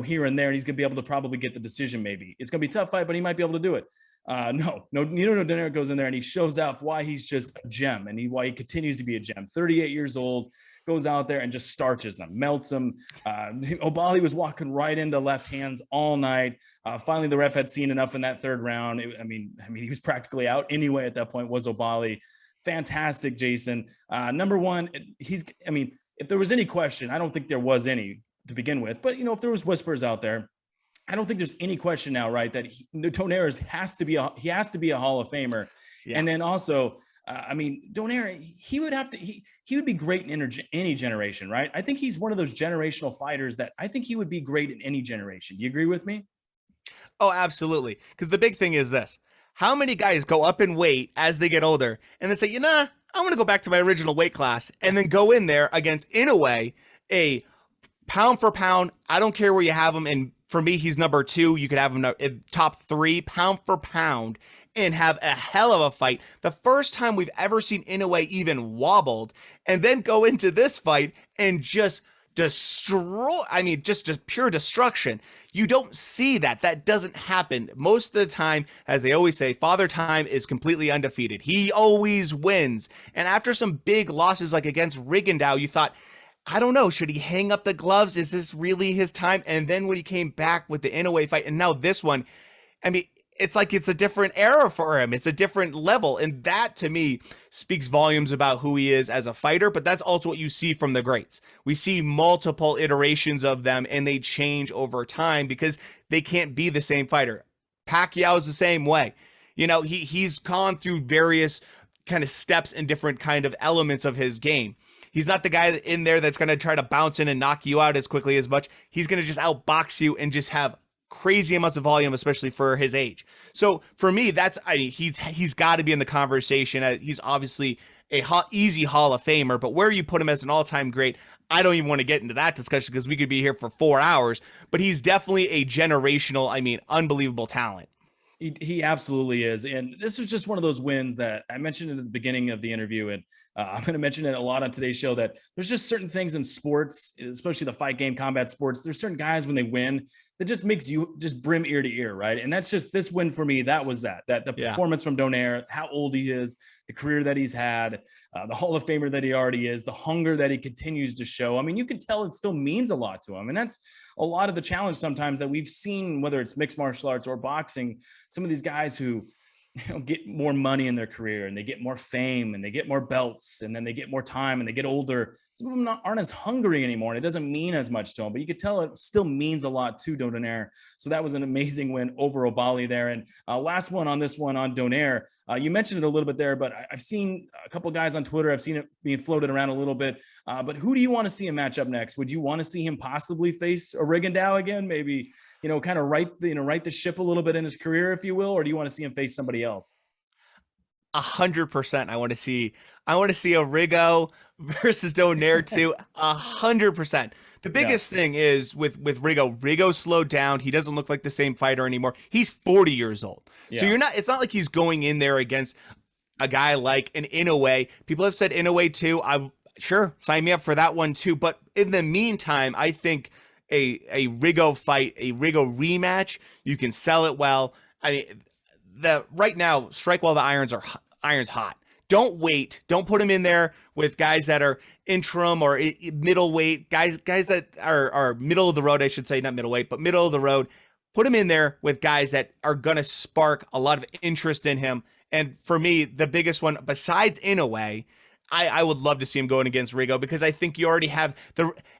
here and there. And he's going to be able to probably get the decision. Maybe it's going to be a tough fight, but he might be able to do it. No, Nonito Donaire goes in there and he shows off why he's just a gem and why he continues to be a gem. 38 years old. Goes out there and just starches them, melts them. Oubaali was walking right into left hands all night. Finally, the ref had seen enough in that third round. He was practically out anyway at that point, was Oubaali. Fantastic, Jayson. Number one, if there was any question, I don't think there was any to begin with, but if there was whispers out there, I don't think there's any question now, right, that Donaire has to be a Hall of Famer. Yeah. And then also, Donaire, he would be great in any generation, right? I think he's one of those generational fighters that I think he would be great in any generation. You agree with me? Oh, absolutely. Because the big thing is this. How many guys go up in weight as they get older and then say, I'm going to go back to my original weight class, and then go in there against, in a way, a pound for pound, I don't care where you have him, and for me, he's number 2. You could have him in top 3, pound for pound, and have a hell of a fight. The first time we've ever seen Inoue even wobbled, and then go into this fight and just destroy, just pure destruction. You don't see that. That doesn't happen. Most of the time, as they always say, Father Time is completely undefeated. He always wins. And after some big losses like against Rigondeaux, you thought, I don't know, should he hang up the gloves? Is this really his time? And then when he came back with the Inoue fight, and now this one, it's like it's a different era for him. It's a different level. And that, to me, speaks volumes about who he is as a fighter. But that's also what you see from the greats. We see multiple iterations of them, and they change over time because they can't be the same fighter. Pacquiao's the same way. He's gone through various kind of steps and different kind of elements of his game. He's not the guy in there that's going to try to bounce in and knock you out as quickly as much. He's going to just outbox you and just have crazy amounts of volume, especially for his age. So for me, he's got to be in the conversation. He's obviously easy Hall of Famer, but where you put him as an all-time great, I don't even want to get into that discussion because we could be here for 4 hours, but he's definitely a generational, unbelievable talent. He absolutely is. And this was just one of those wins that I mentioned at the beginning of the interview. And I'm going to mention it a lot on today's show, that there's just certain things in sports, especially the fight game, combat sports. There's certain guys when they win that just makes you just brim ear to ear, right? And that's just this win for me. That was the performance from Donaire, how old he is, the career that he's had, the Hall of Famer that he already is, the hunger that he continues to show. You can tell it still means a lot to him. And that's a lot of the challenge sometimes that we've seen, whether it's mixed martial arts or boxing, some of these guys who get more money in their career, and they get more fame, and they get more belts, and then they get more time, and they get older. Some of them aren't as hungry anymore, and it doesn't mean as much to them, but you could tell it still means a lot to Donaire. So that was an amazing win over Oubaali there. And last one on this one on Donaire, you mentioned it a little bit there, but I've seen a couple of guys on Twitter. I've seen it being floated around a little bit. But who do you want to see him match up next? Would you want to see him possibly face a Rigondeaux again? Maybe, kind of right the ship a little bit in his career, if you will, or do you want to see him face somebody else? 100%. I want to see a Rigo versus Donaire too. 100%. The biggest thing is with Rigo. Rigo slowed down. He doesn't look like the same fighter anymore. He's 40 years old. Yeah. So it's not like he's going in there against a guy like an Inoue. People have said Inoue too. I'm sure, sign me up for that one too. But in the meantime, I think a Rigo fight, a Rigo rematch, you can sell it well. I mean, right now, strike while the iron's hot. Don't wait. Don't put him in there with guys that are interim or middleweight, guys that are middle of the road, I should say, not middleweight, but middle of the road. Put him in there with guys that are going to spark a lot of interest in him. And for me, the biggest one, besides Inoue, I would love to see him going against Rigo, because I think you already have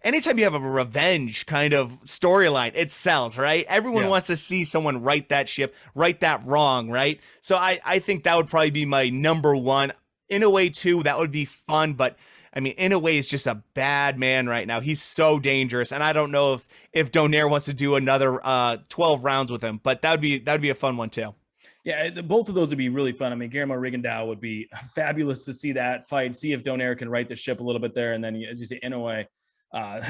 anytime you have a revenge kind of storyline, it sells, right? Everyone wants to see someone right that ship, right that wrong, right? So I think that would probably be my number one. Inoue too, that would be fun, but I mean, Inoue is just a bad man right now. He's so dangerous, and I don't know if Donaire wants to do another 12 rounds with him, but that would be a fun one too. Yeah, both of those would be really fun. I mean, Guillermo Rigondeaux would be fabulous to see that fight, see if Donaire can right the ship a little bit there. And then, as you say, Inoue,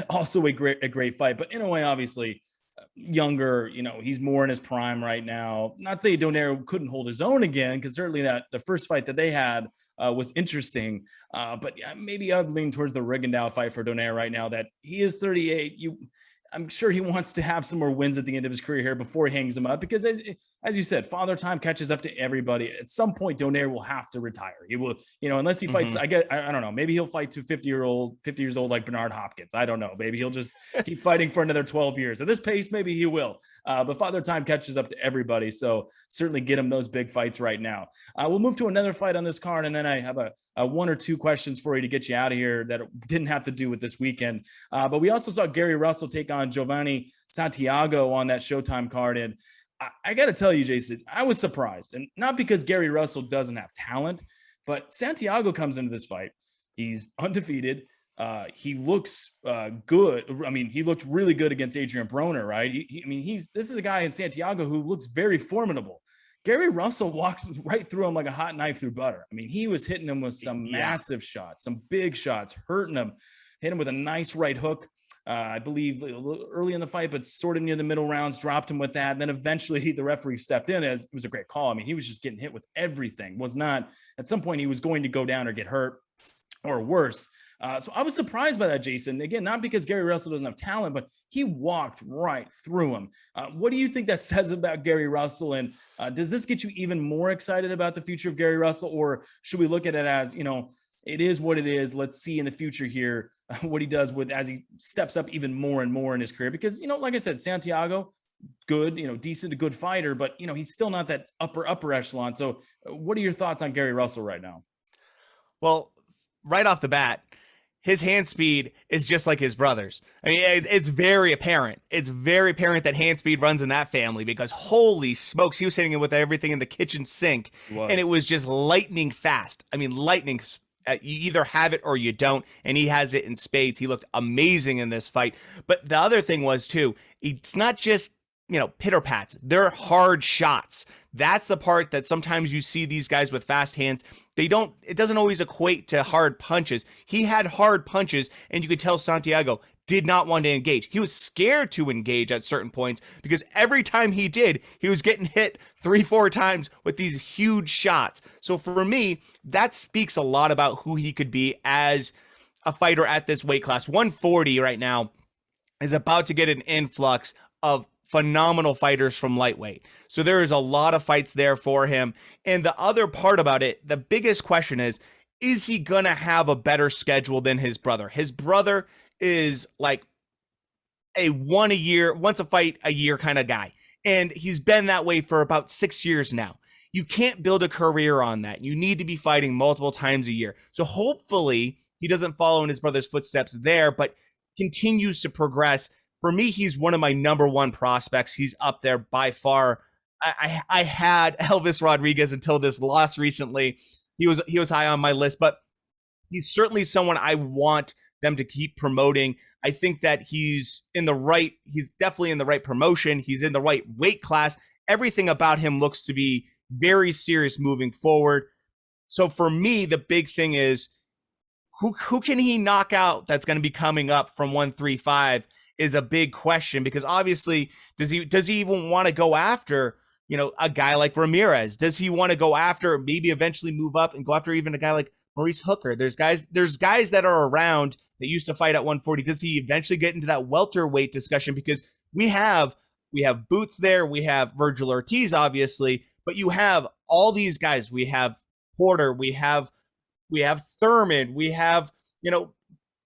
also a great fight. But Inoue, obviously, younger, he's more in his prime right now. Not say Donaire couldn't hold his own again, because certainly the first fight that they had was interesting. But maybe I'd lean towards the Rigondeaux fight for Donaire right now, that he is 38. I'm sure he wants to have some more wins at the end of his career here before he hangs him up, because as you said, father time catches up to everybody. At some point, Donaire will have to retire. He will, unless he fights, I don't know, maybe he'll fight to 50 years old like Bernard Hopkins. I don't know. Maybe he'll just keep fighting for another 12 years. At this pace, maybe he will. But father time catches up to everybody. So certainly get him those big fights right now. We'll move to another fight on this card, and then I have a one or two questions for you to get you out of here that didn't have to do with this weekend. But we also saw Gary Russell take on Giovanni Santiago on that Showtime card. And I got to tell you, Jayson, I was surprised. And not because Gary Russell doesn't have talent, but Santiago comes into this fight. He's undefeated. He looks good. I mean, he looked really good against Adrian Broner, right? This is a guy in Santiago who looks very formidable. Gary Russell walked right through him like a hot knife through butter. I mean, he was hitting him with some massive shots, some big shots, hurting him, hit him with a nice right hook. I believe a little early in the fight, but sort of near the middle rounds, dropped him with that. And then eventually the referee stepped in, as it was a great call. I mean, he was just getting hit with everything. Was not, at some point he was going to go down or get hurt or worse. So I was surprised by that, Jayson. Again, not because Gary Russell doesn't have talent, but he walked right through him. What do you think that says about Gary Russell? And does this get you even more excited about the future of Gary Russell? Or should we look at it as, it is what it is. Let's see in the future here what he does as he steps up even more and more in his career. Because, like I said, Santiago, good, decent, a good fighter, but, he's still not that upper echelon. So what are your thoughts on Gary Russell right now? Well, right off the bat, his hand speed is just like his brother's. I mean, it's very apparent. It's very apparent that hand speed runs in that family, because holy smokes, he was hitting it with everything in the kitchen sink. And it was just lightning fast. I mean, lightning. You either have it or you don't, and he has it in spades. He looked amazing in this fight. But the other thing was, too, it's not just, pitter pats. They're hard shots. That's the part that sometimes you see these guys with fast hands. It doesn't always equate to hard punches. He had hard punches, and you could tell Santiago did not want to engage. He was scared to engage at certain points, because every time he did, he was getting hit 3-4 times with these huge shots. So for me, that speaks a lot about who he could be as a fighter at this weight class. 140 right now is about to get an influx of phenomenal fighters from lightweight. So there is a lot of fights there for him. And the other part about it, the biggest question is he going to have a better schedule than his brother? His brother is like a once a fight a year kind of guy. And he's been that way for about 6 years now. you can't build a career on that. You need to be fighting multiple times a year. So hopefully he doesn't follow in his brother's footsteps there, but continues to progress. For me, he's one of my number one prospects. He's up there by far. I had Elvis Rodriguez until this loss recently. He was high on my list, but he's certainly someone I want them to keep promoting. I think that he's definitely in the right promotion. He's in the right weight class. Everything about him looks to be very serious moving forward. So for me, the big thing is who can he knock out that's going to be coming up from 135 is a big question, because obviously does he even want to go after, a guy like Ramirez? Does he want to go after, maybe eventually move up and go after even a guy like Maurice Hooker? There's guys that are around that used to fight at 140. Does he eventually get into that welterweight discussion? Because we have Boots there, we have Virgil Ortiz, obviously, but you have all these guys. We have Porter, we have Thurman, we have,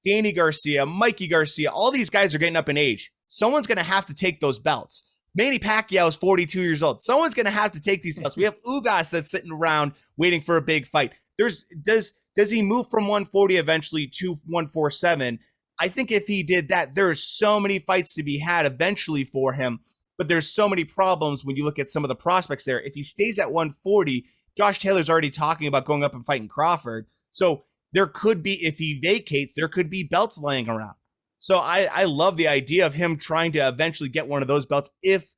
Danny Garcia, Mikey Garcia. All these guys are getting up in age. Someone's going to have to take those belts. Manny Pacquiao is 42 years old. Someone's going to have to take these belts. We have Ugas that's sitting around waiting for a big fight. Does he move from 140 eventually to 147? I think if he did that, there's so many fights to be had eventually for him, but there's so many problems when you look at some of the prospects there. If he stays at 140, Josh Taylor's already talking about going up and fighting Crawford. So there could be, if he vacates, there could be belts laying around. So I love the idea of him trying to eventually get one of those belts if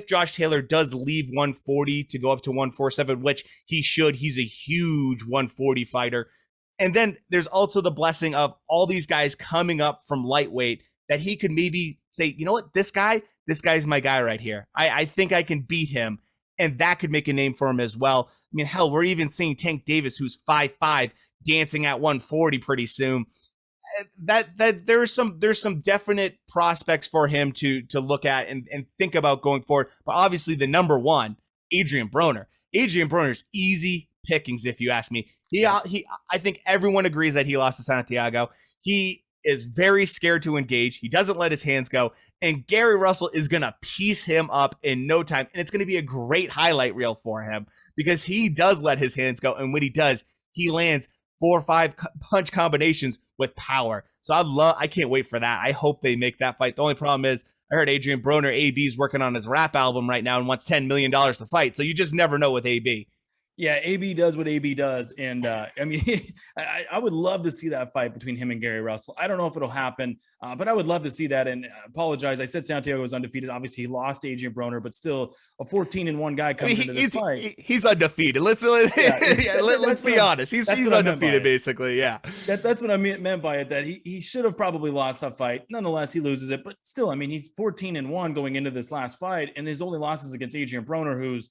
Josh Taylor does leave 140 to go up to 147, which he should. He's a huge 140 fighter. And then there's also the blessing of all these guys coming up from lightweight that he could maybe say, you know what, this guy's my guy right here. I think I can beat him. And that could make a name for him as well. I mean, hell, we're even seeing Tank Davis, who's 5'5", dancing at 140 pretty soon. That there's some definite prospects for him to look at and think about going forward. But obviously the number one, Adrian Broner. Adrian Broner's easy pickings, if you ask me. I think everyone agrees that he lost to Santiago. He is very scared to engage. He doesn't let his hands go. And Gary Russell is going to piece him up in no time. And it's going to be a great highlight reel for him because he does let his hands go. And when he does, he lands 4 or 5 punch combinations with power. So I can't wait for that. I hope they make that fight. The only problem is I heard Adrian Broner, AB, is working on his rap album right now and wants $10 million to fight. So you just never know with AB. Yeah, AB does what AB does. And I mean, I would love to see that fight between him and Gary Russell. I don't know if it'll happen, but I would love to see that. And apologize. I said Santiago was undefeated. Obviously, he lost Adrian Broner, but still a 14-1 guy comes into this fight. He's undefeated. Let's be honest. He's undefeated, basically. Yeah. That's what I meant by it, that he should have probably lost that fight. Nonetheless, he loses it. But still, I mean, he's 14-1 going into this last fight. And his only losses against Adrian Broner, who's,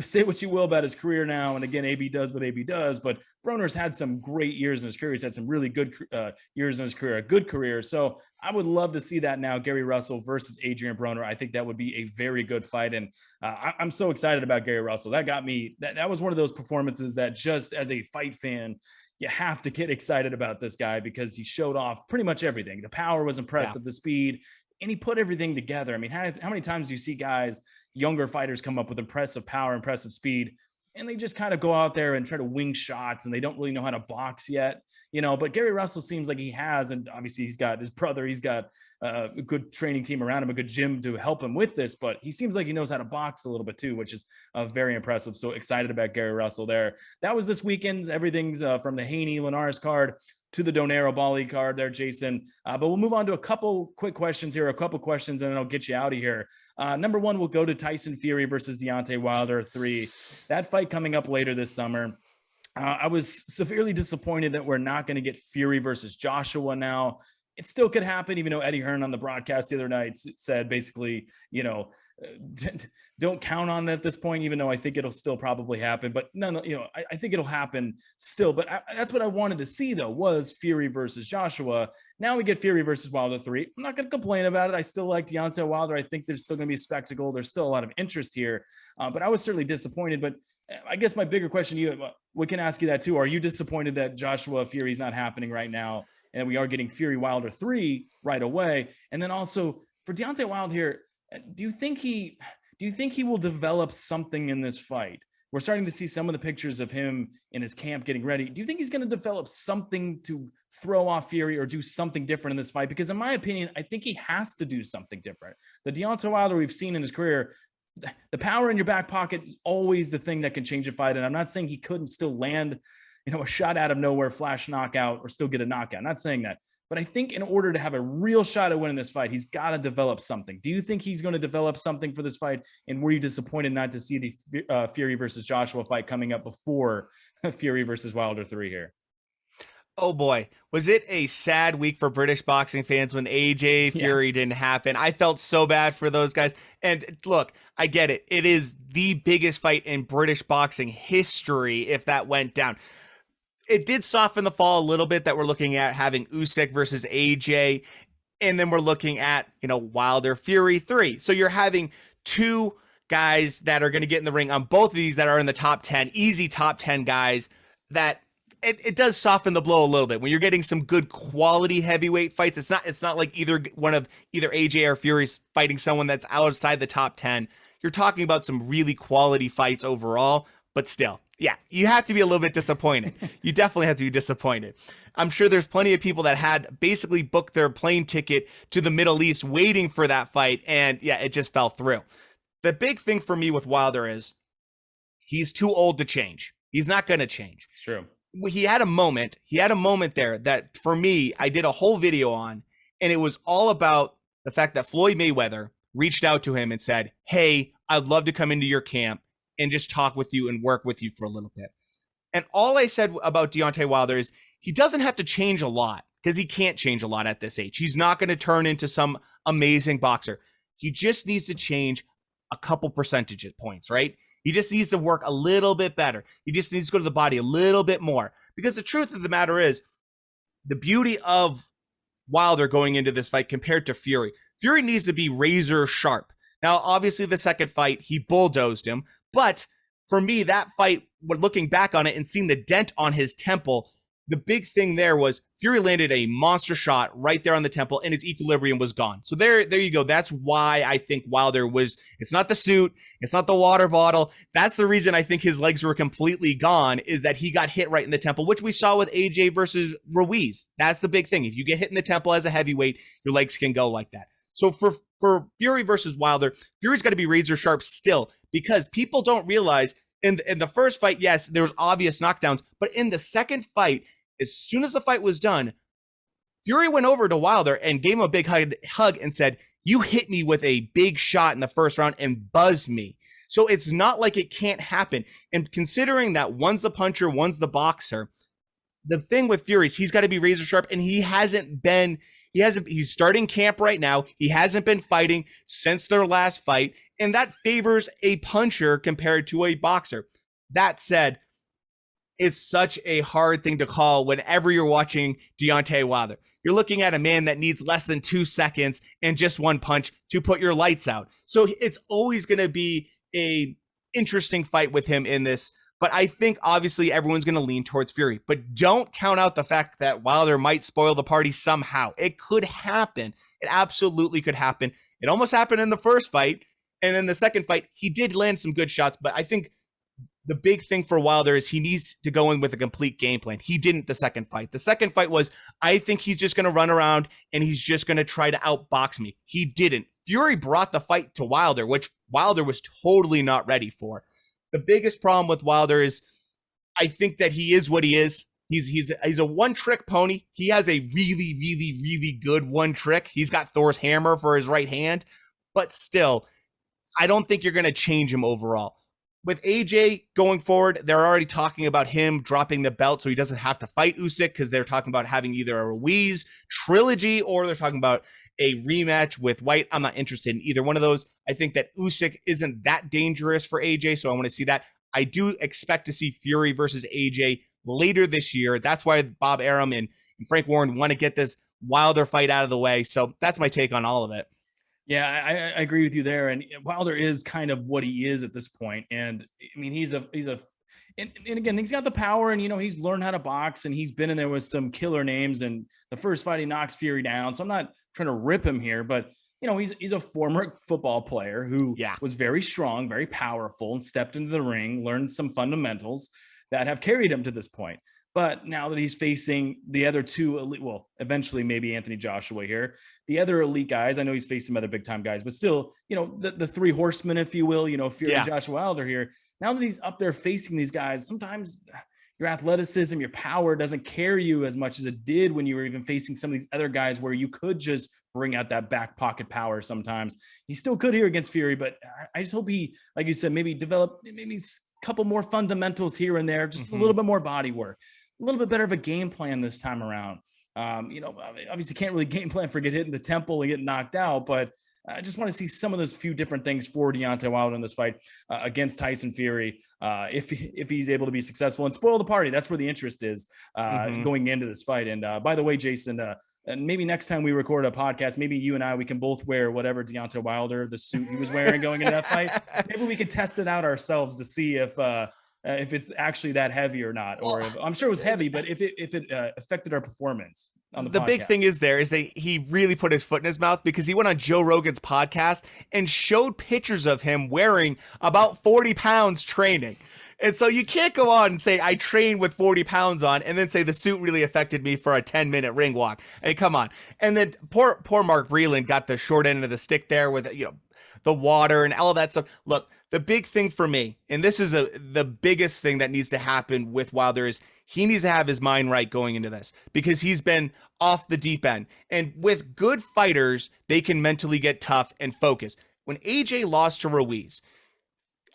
say what you will about his career now, and again, AB does what AB does, but Broner's had some great years in his career. He's had some really good years in his career, a good career. So I would love to see that now, Gary Russell versus Adrian Broner. I think that would be a very good fight, and I'm so excited about Gary Russell. That got me. That was one of those performances that just as a fight fan, you have to get excited about this guy because he showed off pretty much everything. The power was impressive, the speed, and he put everything together. I mean, how many times do you see guys, younger fighters, come up with impressive power, impressive speed, and they just kind of go out there and try to wing shots and they don't really know how to box yet, but Gary Russell seems like he has, and obviously he's got his brother, he's got a good training team around him, a good gym to help him with this, but he seems like he knows how to box a little bit too, which is very impressive. So excited about Gary Russell there. That was this weekend. Everything's from the Haney Linares card to the Donaire Oubaali card there, Jayson. But we'll move on to a couple quick questions here, and then I'll get you out of here. Number one, we'll go to Tyson Fury versus Deontay Wilder 3. That fight coming up later this summer. I was severely disappointed that we're not going to get Fury versus Joshua now. It still could happen, even though Eddie Hearn on the broadcast the other night said basically, don't count on it at this point, even though I think it'll still probably happen. But no, I think it'll happen still. But that's what I wanted to see, though, was Fury versus Joshua. Now we get Fury versus Wilder 3. I'm not going to complain about it. I still like Deontay Wilder. I think there's still going to be a spectacle. There's still a lot of interest here. But I was certainly disappointed. But I guess my bigger question, we can ask you that too. Are you disappointed that Joshua Fury is not happening right now, and we are getting Fury Wilder 3 right away? And then also for Deontay Wilder here, do you think he will develop something in this fight? we're starting to see some of the pictures of him in his camp getting ready. Do you think he's going to develop something to throw off Fury or do something different in this fight? Because in my opinion, I think he has to do something different. The Deontay Wilder we've seen in his career, the power in your back pocket is always the thing that can change a fight. And I'm not saying he couldn't still land, a shot out of nowhere, flash knockout, or still get a knockout. I'm not saying that. But I think in order to have a real shot at winning this fight, he's got to develop something. Do you think he's going to develop something for this fight? And were you disappointed not to see the Fury versus Joshua fight coming up before Fury versus Wilder 3 here? Oh boy, was it a sad week for British boxing fans when AJ Fury didn't happen. I felt so bad for those guys. And look, I get it. It is the biggest fight in British boxing history if that went down. It did soften the fall a little bit that we're looking at having Usyk versus AJ, and then we're looking at, Wilder Fury 3. So you're having two guys that are going to get in the ring on both of these that are in the top 10, easy top 10 guys that it does soften the blow a little bit when you're getting some good quality heavyweight fights. It's not like either AJ or Fury's fighting someone that's outside the top 10. You're talking about some really quality fights overall, but still, yeah, you have to be a little bit disappointed. You definitely have to be disappointed. I'm sure there's plenty of people that had basically booked their plane ticket to the Middle East waiting for that fight, and yeah, it just fell through. The big thing for me with Wilder is he's too old to change. He's not going to change. It's true. He had a moment there that for me, I did a whole video on, and it was all about the fact that Floyd Mayweather reached out to him and said, hey, I'd love to come into your camp and just talk with you and work with you for a little bit. And all I said about Deontay Wilder is he doesn't have to change a lot because he can't change a lot at this age. He's not going to turn into some amazing boxer. He just needs to change a couple percentage points, right? He just needs to work a little bit better. He just needs to go to the body a little bit more. Because the truth of the matter is, the beauty of Wilder going into this fight compared to Fury needs to be razor sharp. Now, obviously, the second fight, he bulldozed him. But for me, that fight, when looking back on it and seeing the dent on his temple, the big thing there was Fury landed a monster shot right there on the temple and his equilibrium was gone. So there you go. That's why I think Wilder it's not the suit. It's not the water bottle. That's the reason I think his legs were completely gone, is that he got hit right in the temple, which we saw with AJ versus Ruiz. That's the big thing. If you get hit in the temple as a heavyweight, your legs can go like that. So for Fury versus Wilder, Fury's got to be razor sharp still, because people don't realize in the first fight, yes, there was obvious knockdowns, but in the second fight, as soon as the fight was done, Fury went over to Wilder and gave him a big hug and said, you hit me with a big shot in the first round and buzzed me. So it's not like it can't happen. And considering that one's the puncher, one's the boxer, the thing with Fury is he's got to be razor sharp, and he's starting camp right now. He hasn't been fighting since their last fight, and that favors a puncher compared to a boxer. That said, it's such a hard thing to call whenever you're watching Deontay Wilder. You're looking at a man that needs less than 2 seconds and just one punch to put your lights out. So it's always going to be a interesting fight with him in this. But I think obviously everyone's going to lean towards Fury. But don't count out the fact that Wilder might spoil the party somehow. It could happen. It absolutely could happen. It almost happened in the first fight. And in the second fight, he did land some good shots. But I think the big thing for Wilder is he needs to go in with a complete game plan. He didn't the second fight. The second fight was, I think he's just going to run around and he's just going to try to outbox me. He didn't. Fury brought the fight to Wilder, which Wilder was totally not ready for. The biggest problem with Wilder is I think that he is what he is. He's a one-trick pony. He has a really, really, really good one trick. He's got Thor's hammer for his right hand. But still, I don't think you're going to change him overall. With AJ going forward, they're already talking about him dropping the belt so he doesn't have to fight Usyk, because they're talking about having either a Ruiz trilogy or they're talking about a rematch with White. I'm not interested in either one of those. I think that Usyk isn't that dangerous for AJ, so I want to see that. I do expect to see Fury versus AJ later this year. That's why Bob Arum and Frank Warren want to get this Wilder fight out of the way. So that's my take on all of it. Yeah, I agree with you there. And Wilder is kind of what he is at this point. And I mean, and again, he's got the power, and, he's learned how to box, and he's been in there with some killer names. And the first fight, he knocks Fury down. So I'm not trying to rip him here, but he's a former football player who Yeah. was very strong, very powerful, and stepped into the ring, learned some fundamentals that have carried him to this point. But now that he's facing the other two elite, well, eventually maybe Anthony Joshua here, the other elite guys, I know he's faced some other big time guys, but still, the three horsemen, if you will, Fury, Joshua Wilder here. Now that he's up there facing these guys, sometimes your athleticism, your power doesn't carry you as much as it did when you were even facing some of these other guys where you could just bring out that back pocket power sometimes. He still could here against Fury, but I just hope he, like you said, maybe develop maybe a couple more fundamentals here and there, just a little bit more body work, a little bit better of a game plan this time around. Obviously can't really game plan for get hit in the temple and get knocked out, but I just want to see some of those few different things for Deontay Wilder in this fight against Tyson Fury, if he's able to be successful and spoil the party. That's where the interest is going into this fight. And by the way, Jayson, and maybe next time we record a podcast, maybe you and I, we can both wear whatever Deontay Wilder, the suit he was wearing going into that fight. Maybe we could test it out ourselves to see if it's actually that heavy or not, or if, I'm sure it was heavy, but if it affected our performance on the podcast. Big thing is that he really put his foot in his mouth, because he went on Joe Rogan's podcast and showed pictures of him wearing about 40 pounds training. And so you can't go on and say, I trained with 40 pounds on, and then say the suit really affected me for a 10-minute ring walk. I mean, come on. And then poor Mark Breland got the short end of the stick there with, the water and all that stuff. Look, the big thing for me, and this is the biggest thing that needs to happen with Wilder, is he needs to have his mind right going into this, because he's been off the deep end. And with good fighters, they can mentally get tough and focus. When AJ lost to Ruiz,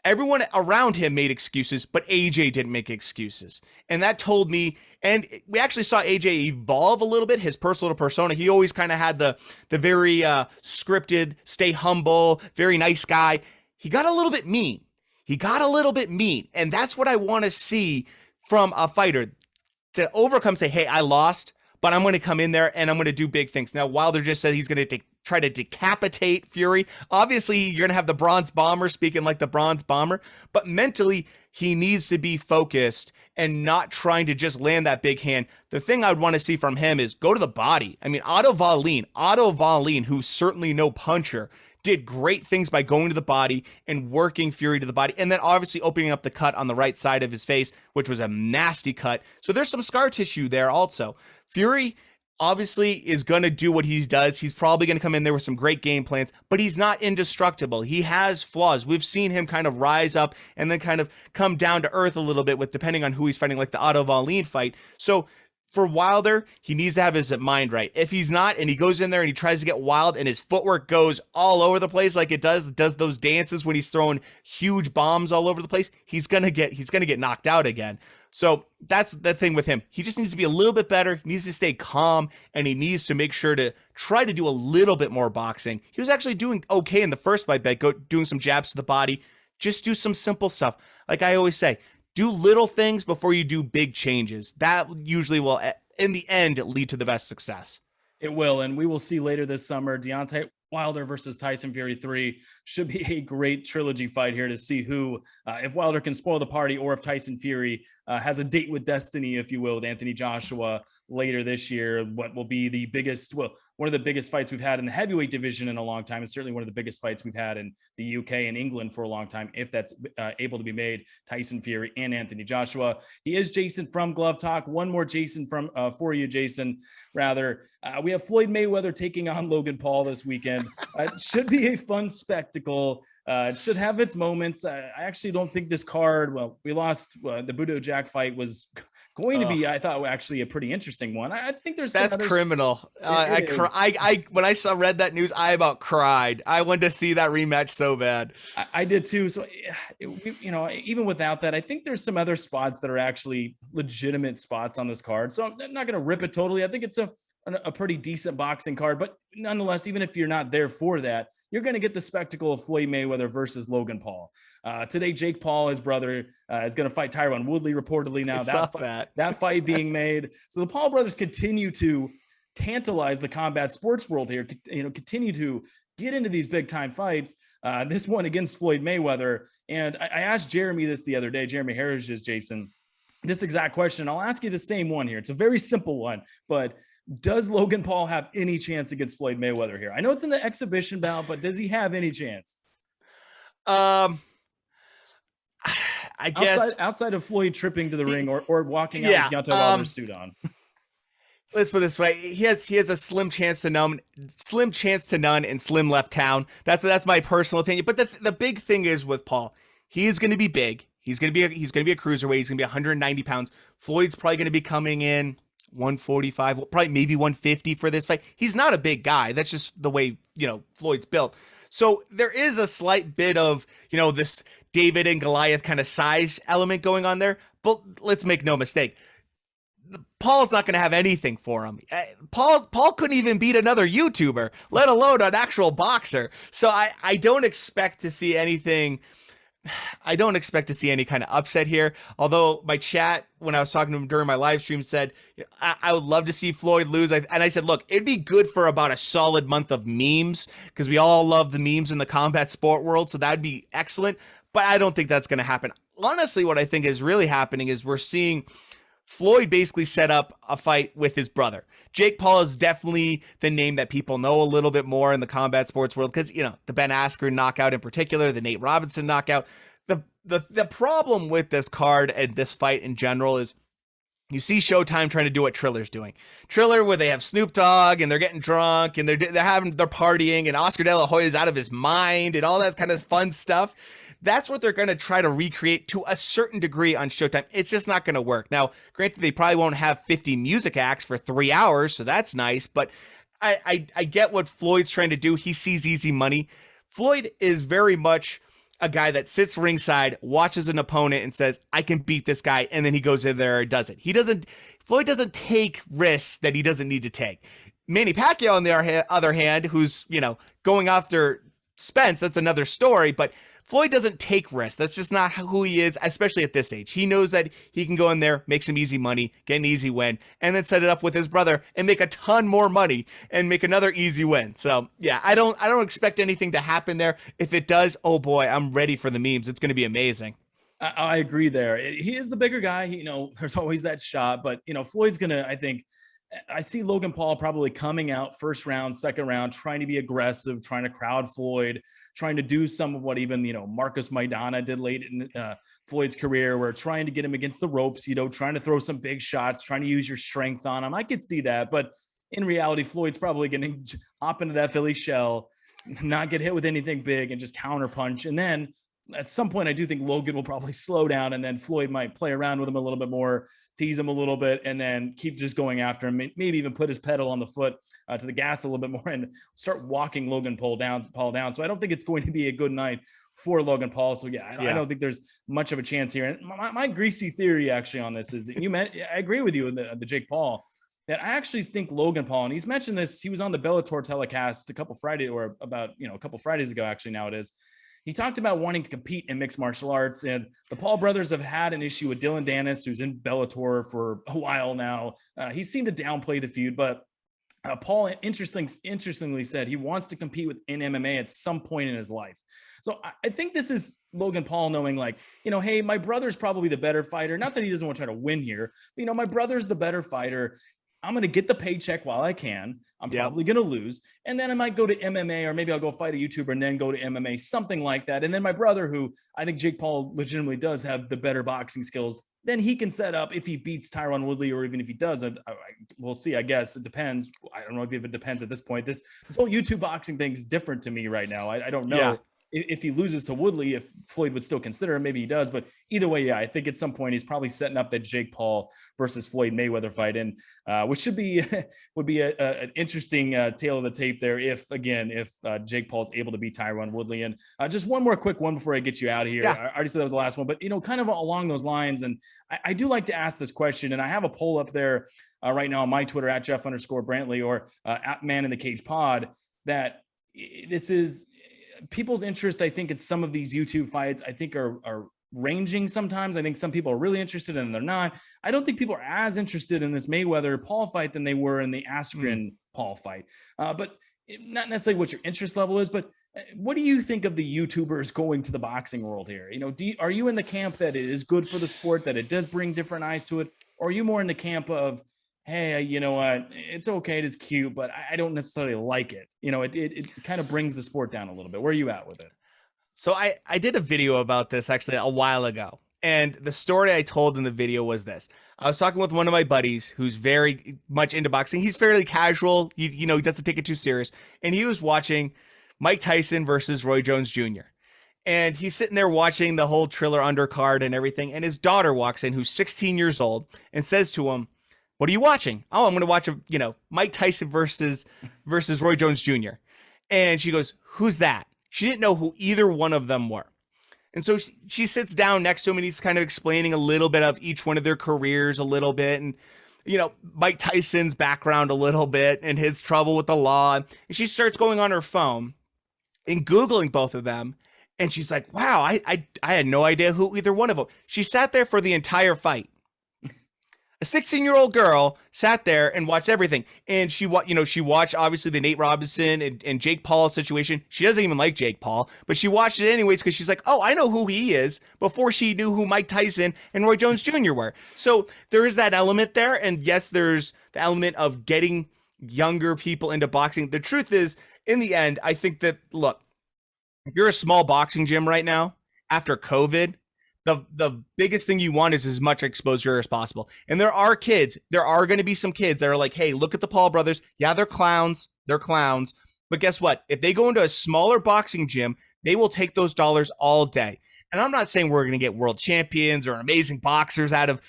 everyone around him made excuses, but AJ didn't make excuses. And that told me, and we actually saw AJ evolve a little bit, his persona to persona. He always kind of had the very scripted, stay humble, very nice guy. He got a little bit mean. And that's what I want to see from a fighter, to overcome, say, hey, I lost, but I'm going to come in there and I'm going to do big things. Now, Wilder just said he's going to try to decapitate Fury. Obviously, you're going to have the Bronze Bomber speaking like the Bronze Bomber, but mentally, he needs to be focused and not trying to just land that big hand. The thing I would want to see from him is go to the body. I mean, Otto Wallin, who's certainly no puncher, did great things by going to the body and working Fury to the body, and then obviously opening up the cut on the right side of his face, which was a nasty cut. So there's some scar tissue there also. Fury obviously is going to do what he does. He's probably going to come in there with some great game plans, but he's not indestructible. He has flaws. We've seen him kind of rise up and then kind of come down to earth a little bit with depending on who he's fighting, like the Otto Wallin fight. So for Wilder, he needs to have his mind right. If he's not, and he goes in there and he tries to get wild and his footwork goes all over the place like it does those dances when he's throwing huge bombs all over the place, he's gonna get knocked out again. So that's the thing with him. He just needs to be a little bit better. He needs to stay calm, and he needs to make sure to try to do a little bit more boxing. He was actually doing okay in the first fight by doing some jabs to the body. Just do some simple stuff. Like I always say, do little things before you do big changes. That usually will, in the end, lead to the best success. It will, and we will see later this summer, Deontay Wilder versus Tyson Fury 3 should be a great trilogy fight here to see who, if Wilder can spoil the party, or if Tyson Fury has a date with destiny, if you will, with Anthony Joshua later this year. What will be the biggest, well, one of the biggest fights we've had in the heavyweight division in a long time, and certainly one of the biggest fights we've had in the UK and England for a long time, if that's able to be made, Tyson Fury and Anthony Joshua. He is Jayson from Glove Talk. One more Jayson for you, Jayson. We have Floyd Mayweather taking on Logan Paul this weekend. It should be a fun spectacle. It should have its moments. I actually don't think this card, well, we lost the Budo Jack fight was going to be, I thought, actually a pretty interesting one. I think that's criminal. When I read that news, I about cried. I wanted to see that rematch so bad. I did too. So, even without that, I think there's some other spots that are actually legitimate spots on this card. So I'm not going to rip it totally. I think it's a pretty decent boxing card, but nonetheless, even if you're not there for that, you're going to get the spectacle of Floyd Mayweather versus Logan Paul. Today, Jake Paul, his brother, is going to fight Tyron Woodley, reportedly now. That fight being made. So the Paul brothers continue to tantalize the combat sports world here, continue to get into these big-time fights. This one against Floyd Mayweather. And I asked Jeremy this the other day, Jeremy Harris, Jayson, this exact question. I'll ask you the same one here. It's a very simple one, but Does Logan Paul have any chance against Floyd Mayweather here? I know it's an exhibition bout, but does he have any chance? I guess outside of Floyd tripping to the ring or walking out yeah. with Deontay Wilder's suit on. Let's put it this way: he has a slim chance to none, and slim left town. That's my personal opinion. But the big thing is with Paul, he is going to be big. He's going to be a cruiserweight. He's going to be 190 pounds. Floyd's probably going to be coming in 145, probably maybe 150 for this fight. He's not a big guy. That's just the way, Floyd's built. So there is a slight bit of, this David and Goliath kind of size element going on there. But let's make no mistake. Paul's not going to have anything for him. Paul couldn't even beat another YouTuber, let alone an actual boxer. So I don't expect to see anything. I don't expect to see any kind of upset here. Although my chat, when I was talking to him during my live stream, said I would love to see Floyd lose. And I said, look, it'd be good for about a solid month of memes, because we all love the memes in the combat sport world. So that'd be excellent. But I don't think that's going to happen. Honestly, what I think is really happening is we're seeing Floyd basically set up a fight with his brother. Jake Paul is definitely the name that people know a little bit more in the combat sports world, because, the Ben Askren knockout in particular, the Nate Robinson knockout. The problem with this card and this fight in general is you see Showtime trying to do what Triller's doing. Triller, where they have Snoop Dogg and they're getting drunk and they're partying, and Oscar De La Hoya is out of his mind and all that kind of fun stuff. That's what they're going to try to recreate to a certain degree on Showtime. It's just not going to work. Now, granted, they probably won't have 50 music acts for 3 hours, so that's nice. But I get what Floyd's trying to do. He sees easy money. Floyd is very much a guy that sits ringside, watches an opponent, and says, I can beat this guy, and then he goes in there and does it. Floyd doesn't take risks that he doesn't need to take. Manny Pacquiao, on the other hand, who's, going after Spence, that's another story, but Floyd doesn't take risks. That's just not who he is, especially at this age. He knows that he can go in there, make some easy money, get an easy win, and then set it up with his brother and make a ton more money and make another easy win. So yeah, I don't expect anything to happen there. If it does, oh boy, I'm ready for the memes. It's going to be amazing. I agree there. He is the bigger guy. There's always that shot, but Floyd's going to, I see Logan Paul probably coming out first round, second round, trying to be aggressive, trying to crowd Floyd, trying to do some of what even, Marcus Maidana did late in Floyd's career, where trying to get him against the ropes, trying to throw some big shots, trying to use your strength on him. I could see that. But in reality, Floyd's probably going to hop into that Philly shell, not get hit with anything big, and just counterpunch. And then at some point, I do think Logan will probably slow down, and then Floyd might play around with him a little bit more, tease him a little bit, and then keep just going after him. Maybe even put his pedal on the foot to the gas a little bit more and start walking Logan Paul down. So I don't think it's going to be a good night for Logan Paul. So I don't think there's much of a chance here. And my greasy theory actually on this is I agree with you in the Jake Paul, that I actually think Logan Paul, and he's mentioned this, he was on the Bellator telecast a couple Fridays ago, actually now it is. He talked about wanting to compete in mixed martial arts, and the Paul brothers have had an issue with Dylan Dennis, who's in Bellator for a while now. He seemed to downplay the feud, but Paul interestingly said he wants to compete in MMA at some point in his life. So I think this is Logan Paul knowing, hey, my brother's probably the better fighter. Not that he doesn't want to try to win here, but, my brother's the better fighter. I'm going to get the paycheck while I can. I'm probably going to lose. And then I might go to MMA, or maybe I'll go fight a YouTuber and then go to MMA, something like that. And then my brother, who I think Jake Paul legitimately does have the better boxing skills, then he can set up if he beats Tyron Woodley, or even if he doesn't. We'll see, I guess. It depends. I don't know if it depends at this point. This whole YouTube boxing thing is different to me right now. I don't know. Yeah. If he loses to Woodley, if Floyd would still consider him, maybe he does. But either way, I think at some point he's probably setting up that Jake Paul versus Floyd Mayweather fight, and which would be an interesting tale of the tape there. If Jake Paul's able to beat Tyron Woodley. And just one more quick one before I get you out of here. Yeah. I already said that was the last one, but kind of along those lines. And I do like to ask this question, and I have a poll up there right now on my Twitter at Jeff_Brantley or at Man in the Cage Pod, that this is people's interest. I think it's some of these YouTube fights, I think are ranging sometimes. I think some people are really interested and they're not. I don't think people are as interested in this Mayweather Paul fight than they were in the Askren Paul fight. But not necessarily what your interest level is, but what do you think of the YouTubers going to the boxing world here? Are you in the camp that it is good for the sport, that it does bring different eyes to it? Or are you more in the camp of, hey, you know what? It's okay. It is cute, but I don't necessarily like it. It kind of brings the sport down a little bit. Where are you at with it? So I did a video about this actually a while ago. And the story I told in the video was this. I was talking with one of my buddies who's very much into boxing. He's fairly casual. He doesn't take it too serious. And he was watching Mike Tyson versus Roy Jones Jr. And he's sitting there watching the whole Triller undercard and everything. And his daughter walks in, who's 16 years old, and says to him, "What are you watching?" "Oh, I'm going to watch Mike Tyson versus Roy Jones Jr." And she goes, "Who's that?" She didn't know who either one of them were. And so she sits down next to him and he's kind of explaining a little bit of each one of their careers a little bit. And, Mike Tyson's background a little bit and his trouble with the law. And she starts going on her phone and Googling both of them. And she's like, wow, I had no idea who either one of them. She sat there for the entire fight. A 16-year-old girl sat there and watched everything. And she watched obviously the Nate Robinson and Jake Paul situation. She doesn't even like Jake Paul, but she watched it anyways because she's like, oh, I know who he is, before she knew who Mike Tyson and Roy Jones Jr. were. So there is that element there. And yes, there's the element of getting younger people into boxing. The truth is, in the end, I think that, look, if you're a small boxing gym right now after COVID, the biggest thing you want is as much exposure as possible. And there are going to be some kids that are like, hey, look at the Paul brothers. Yeah, they're clowns. But guess what? If they go into a smaller boxing gym, they will take those dollars all day. And I'm not saying we're going to get world champions or amazing boxers out of,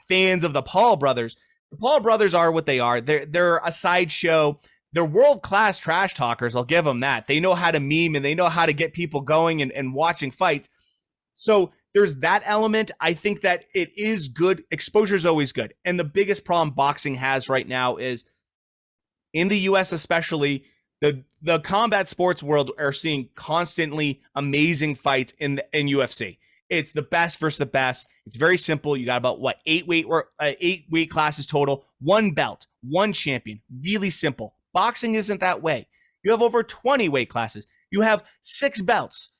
fans of the Paul brothers. The Paul brothers are what they are. They're a sideshow. They're world-class trash talkers. I'll give them that. They know how to meme and they know how to get people going and watching fights. So there's that element. I think that it is good. Exposure is always good. And the biggest problem boxing has right now is, in the US especially, the combat sports world are seeing constantly amazing fights in UFC. It's the best versus the best. It's very simple. You got about eight weight classes total, one belt, one champion. Really simple. Boxing isn't that way. You have over 20 weight classes. You have 6 belts.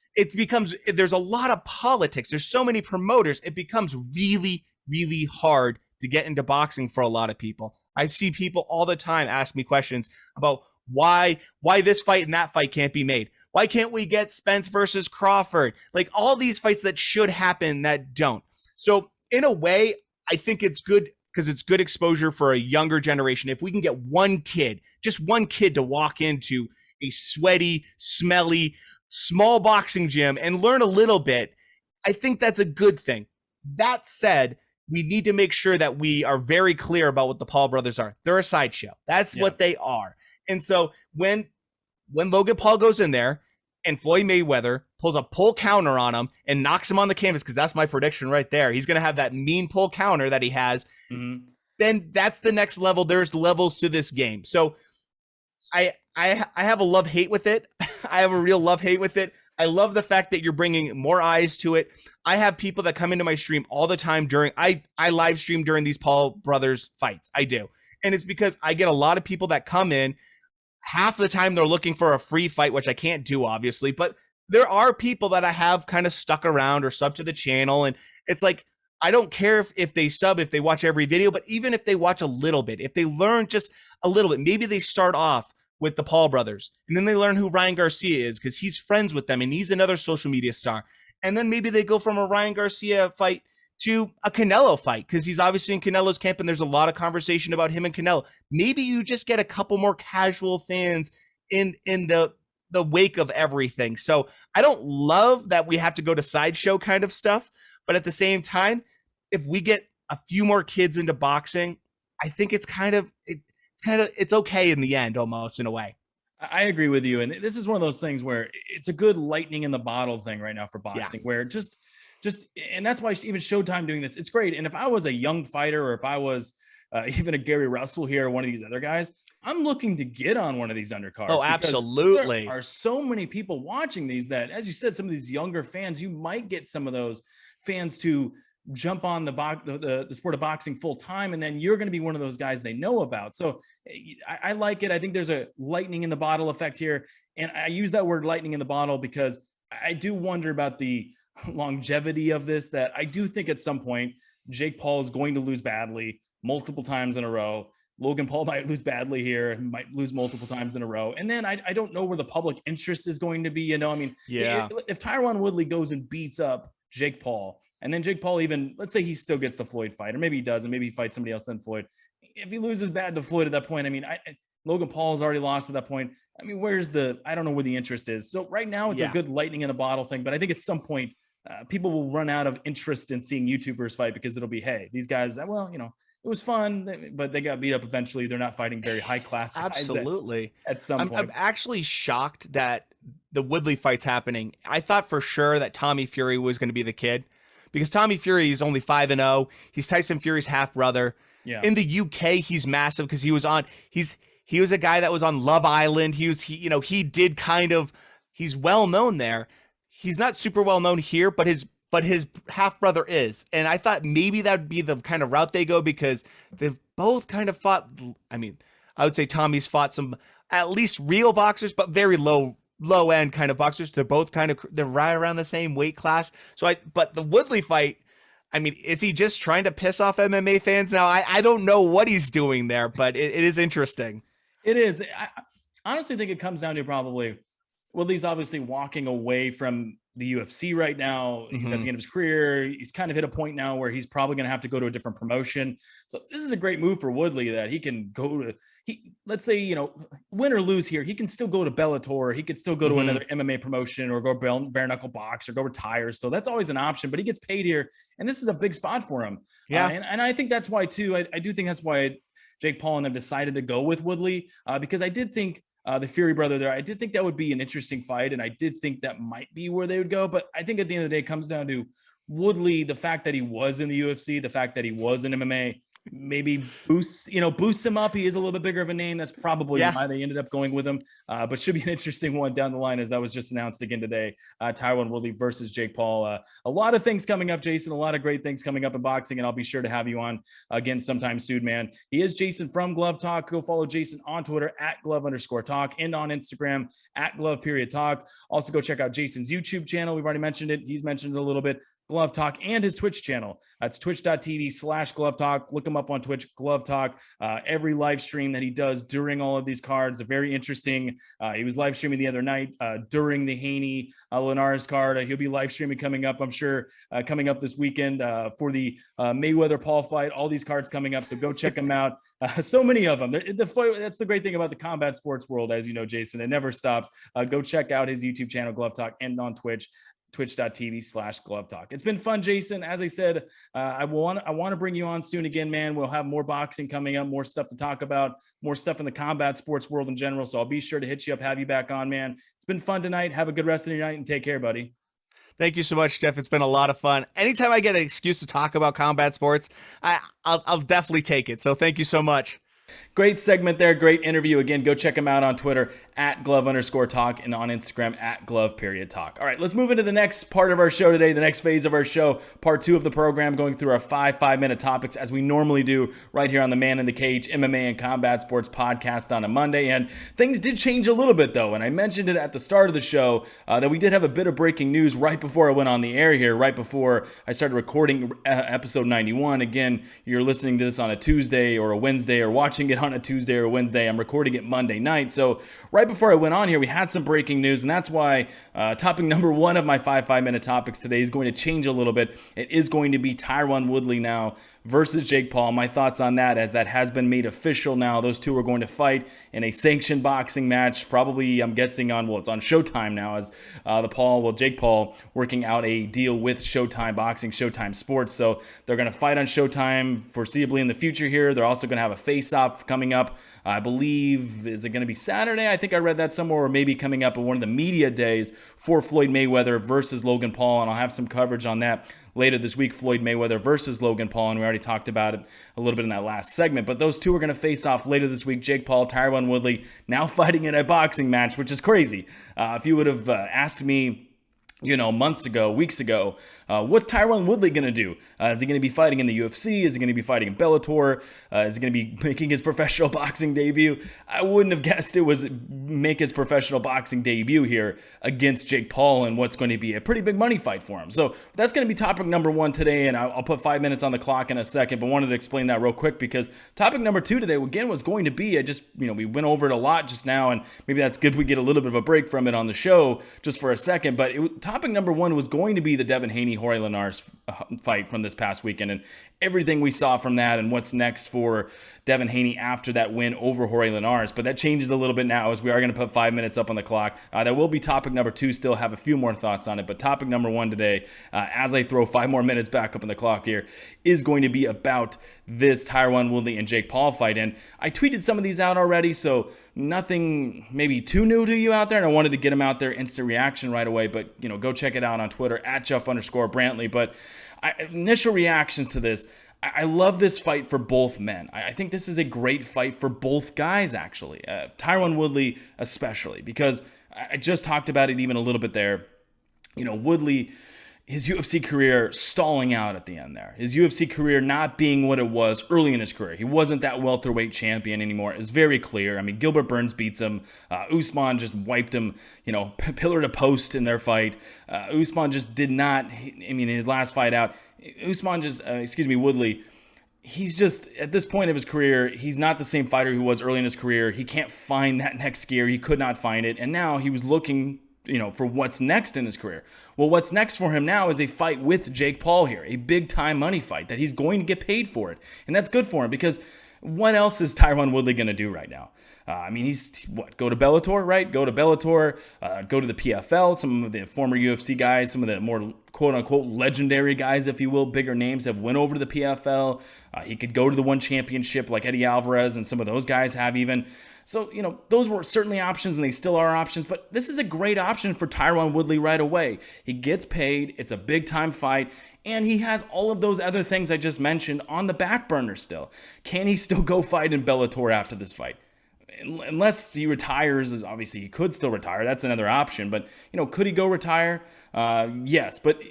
There's a lot of politics. There's so many promoters. It becomes really, really hard to get into boxing for a lot of people. I see people all the time ask me questions about why this fight and that fight can't be made. Why can't we get Spence versus Crawford? Like all these fights that should happen that don't. So in a way, I think it's good because it's good exposure for a younger generation. If we can get just one kid to walk into a sweaty, smelly, small boxing gym and learn a little bit, I think that's a good thing. That said, we need to make sure that we are very clear about what the Paul brothers are. They're a sideshow. That's what they are. And so when Logan Paul goes in there and Floyd Mayweather pulls a pull counter on him and knocks him on the canvas, because that's my prediction right there, he's going to have that mean pull counter that he has, then that's the next level. There's levels to this game. So I have a love-hate with it. I have a real love-hate with it. I love the fact that you're bringing more eyes to it. I have people that come into my stream all the time I live stream during these Paul brothers fights. I do. And it's because I get a lot of people that come in. Half the time they're looking for a free fight, which I can't do, obviously. But there are people that I have kind of stuck around or sub to the channel. And it's like, I don't care if they sub, if they watch every video, but even if they watch a little bit, if they learn just a little bit, maybe they start off with the Paul brothers and then they learn who Ryan Garcia is because he's friends with them and he's another social media star. And then maybe they go from a Ryan Garcia fight to a Canelo fight because he's obviously in Canelo's camp and there's a lot of conversation about him and Canelo. Maybe you just get a couple more casual fans in the wake of everything. So I don't love that we have to go to sideshow kind of stuff, but at the same time, if we get a few more kids into boxing, I think it's okay in the end, almost, in a way. I agree with you. And this is one of those things where it's a good lightning in the bottle thing right now for boxing, where just, and that's why even Showtime doing this, it's great. And if I was a young fighter, or if I was even a Gary Russell here, or one of these other guys, I'm looking to get on one of these undercards. Oh, absolutely. There are so many people watching these that, as you said, some of these younger fans, you might get some of those fans to jump on the sport of boxing full time, and then you're going to be one of those guys they know about. So I like it. I think there's a lightning in the bottle effect here, and I use that word lightning in the bottle because I do wonder about the longevity of this. That I do think at some point Jake Paul is going to lose badly multiple times in a row. Logan Paul might lose badly here, might lose multiple times in a row. And then I don't know where the public interest is going to be. I mean, Yeah. if Tyron Woodley goes and beats up Jake Paul, and then Jake Paul even, let's say he still gets the Floyd fight, or maybe he doesn't, maybe he fights somebody else than Floyd. If he loses bad to Floyd at that point, I mean, Logan Paul's already lost at that point. I mean, I don't know where the interest is. So right now it's a good lightning in a bottle thing, but I think at some point people will run out of interest in seeing YouTubers fight because it'll be, hey, these guys, well, it was fun, but they got beat up eventually. They're not fighting very high class guys. Absolutely. At some point. I'm actually shocked that the Woodley fight's happening. I thought for sure that Tommy Fury was going to be the kid because Tommy Fury is only 5-0. He's Tyson Fury's half brother. Yeah. In the UK, he's massive because he was a guy that was on Love Island. He's well known there. He's not super well known here, but his half brother is. And I thought maybe that would be the kind of route they go because they've both kind of fought. I mean, I would say Tommy's fought some at least real boxers, but very low end kind of boxers. They're both they're right around the same weight class. But the Woodley fight, I mean, is he just trying to piss off MMA fans now? I don't know what he's doing there, but it is interesting. It is. I honestly think it comes down to probably Woodley's obviously walking away from the UFC right now. He's at the end of his career. He's kind of hit a point now where he's probably going to have to go to a different promotion. So this is a great move for Woodley that he can go to, let's say, win or lose here, he can still go to Bellator. He could still go to another MMA promotion or go bare knuckle box or go retire. So that's always an option, but he gets paid here. And this is a big spot for him. Yeah. And I think that's why too, I do think that's why Jake Paul and them decided to go with Woodley because I did think the Fury brother there, I did think that would be an interesting fight. And I did think that might be where they would go. But I think at the end of the day, it comes down to Woodley, the fact that he was in the UFC, the fact that he was in MMA, maybe boosts him up. He is a little bit bigger of a name. That's probably why they ended up going with him. But should be an interesting one down the line, as that was just announced again today. Tyron Woodley versus Jake Paul. A lot of things coming up, Jayson. A lot of great things coming up in boxing, and I'll be sure to have you on again sometime soon, man. He is Jayson from Glove Talk. Go follow Jayson on Twitter at @glove_talk and on Instagram at @glove_talk. Also go check out Jayson's YouTube channel. We've already mentioned it. He's mentioned it a little bit. Glove Talk, and his Twitch channel. That's twitch.tv/Glove Talk. Look him up on Twitch, Glove Talk. Every live stream that he does during all of these cards are very interesting. He was live streaming the other night during the Haney Linares card. He'll be live streaming coming up, I'm sure, coming up this weekend for the Mayweather-Paul fight. All these cards coming up, so go check them out. So many of them. That's the great thing about the combat sports world, as you know, Jayson. It never stops. Go check out his YouTube channel, Glove Talk, and on Twitch. twitch.tv/Glove Talk. It's been fun, Jayson. As I said, I want to bring you on soon again, man. We'll have more boxing coming up, more stuff to talk about, more stuff in the combat sports world in general. So I'll be sure to hit you up, have you back on, man. It's been fun tonight. Have a good rest of your night and take care, buddy. Thank you so much, Jeff. It's been a lot of fun. Anytime I get an excuse to talk about combat sports, I'll definitely take it. So thank you so much. Great segment there. Great interview. Again, go check him out on Twitter at @glove_talk and on Instagram at @glove_talk. All right, let's move into the next part of our show today, the next phase of our show, part 2 of the program, going through our 5-minute topics as we normally do right here on the Man in the Cage MMA and Combat Sports podcast on a Monday. And things did change a little bit, though. And I mentioned it at the start of the show that we did have a bit of breaking news right before I went on the air here, right before I started recording episode 91. Again, you're listening to this on a Tuesday or a Wednesday or watching it on a Tuesday or Wednesday. I'm recording it Monday night. So right before I went on here, we had some breaking news, and that's why topic number 1 of my 5-minute topics today is going to change a little bit. It is going to be Tyron Woodley now versus Jake Paul. My thoughts on that, as that has been made official now. Those two are going to fight in a sanctioned boxing match, probably, I'm guessing, it's on Showtime now, as Jake Paul working out a deal with Showtime Boxing, Showtime Sports. So they're going to fight on Showtime foreseeably in the future here. They're also going to have a face-off coming up. I believe, is it going to be Saturday? I think I read that somewhere, or maybe coming up on one of the media days for Floyd Mayweather versus Logan Paul, and I'll have some coverage on that later this week, Floyd Mayweather versus Logan Paul, and we already talked about it a little bit in that last segment. But those two are going to face off later this week. Jake Paul, Tyron Woodley, now fighting in a boxing match, which is crazy. If you would have asked me months ago, weeks ago, what's Tyron Woodley going to do? Is he going to be fighting in the UFC? Is he going to be fighting in Bellator? Is he going to be making his professional boxing debut? I wouldn't have guessed it was make his professional boxing debut here against Jake Paul and what's going to be a pretty big money fight for him. So that's going to be topic number 1 today, and I'll put 5 minutes on the clock in a second, but wanted to explain that real quick because topic number 2 today, again, was going to be, we went over it a lot just now, and maybe that's good we get a little bit of a break from it on the show just for a second, but topic number 1 was going to be the Devin Haney, Jorge Linares fight from this past weekend and everything we saw from that and what's next for Devin Haney after that win over Jorge Linares. But that changes a little bit now as we are going to put 5 minutes up on the clock. There will be topic number 2, still have a few more thoughts on it. But topic number 1 today, as I throw 5 more minutes back up on the clock here, is going to be about this Tyron Woodley and Jake Paul fight. And I tweeted some of these out already, so nothing maybe too new to you out there. And I wanted to get them out there, instant reaction right away. But, go check it out on Twitter at Jeff_Brantley. But initial reactions to this, I love this fight for both men. I think this is a great fight for both guys, actually. Tyron Woodley especially, because I just talked about it even a little bit there. Woodley, his UFC career stalling out at the end there. His UFC career not being what it was early in his career. He wasn't that welterweight champion anymore. It's very clear. I mean, Gilbert Burns beats him. Usman just wiped him, pillar to post in their fight. Usman just did not, in his last fight out, Woodley, he's just, at this point of his career, he's not the same fighter he was early in his career. He can't find that next gear. He could not find it. And now he was looking, for what's next in his career. Well, what's next for him now is a fight with Jake Paul here, a big-time money fight that he's going to get paid for it. And that's good for him because what else is Tyron Woodley going to do right now? He's, go to Bellator, right? Go to Bellator, go to the PFL. Some of the former UFC guys, some of the more quote-unquote legendary guys, if you will, bigger names have went over to the PFL. He could go to the one championship like Eddie Alvarez and some of those guys have even. So, those were certainly options and they still are options, but this is a great option for Tyron Woodley right away. He gets paid, it's a big-time fight, and he has all of those other things I just mentioned on the back burner still. Can he still go fight in Bellator after this fight? Unless he retires, obviously he could still retire. That's another option. But, could he go retire? Yes. But,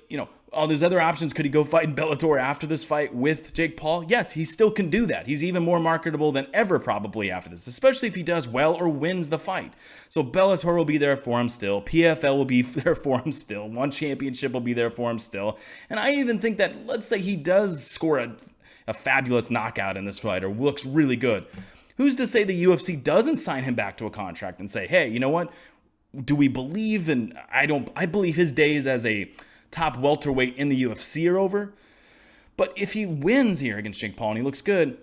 all those other options, could he go fight in Bellator after this fight with Jake Paul? Yes, he still can do that. He's even more marketable than ever probably after this, especially if he does well or wins the fight. So Bellator will be there for him still. PFL will be there for him still. One championship will be there for him still. And I even think that, let's say he does score a fabulous knockout in this fight or looks really good. Who's to say the UFC doesn't sign him back to a contract and say, hey, you know what? Do we believe in, I believe his days as a top welterweight in the UFC are over. But if he wins here against Jake Paul and he looks good,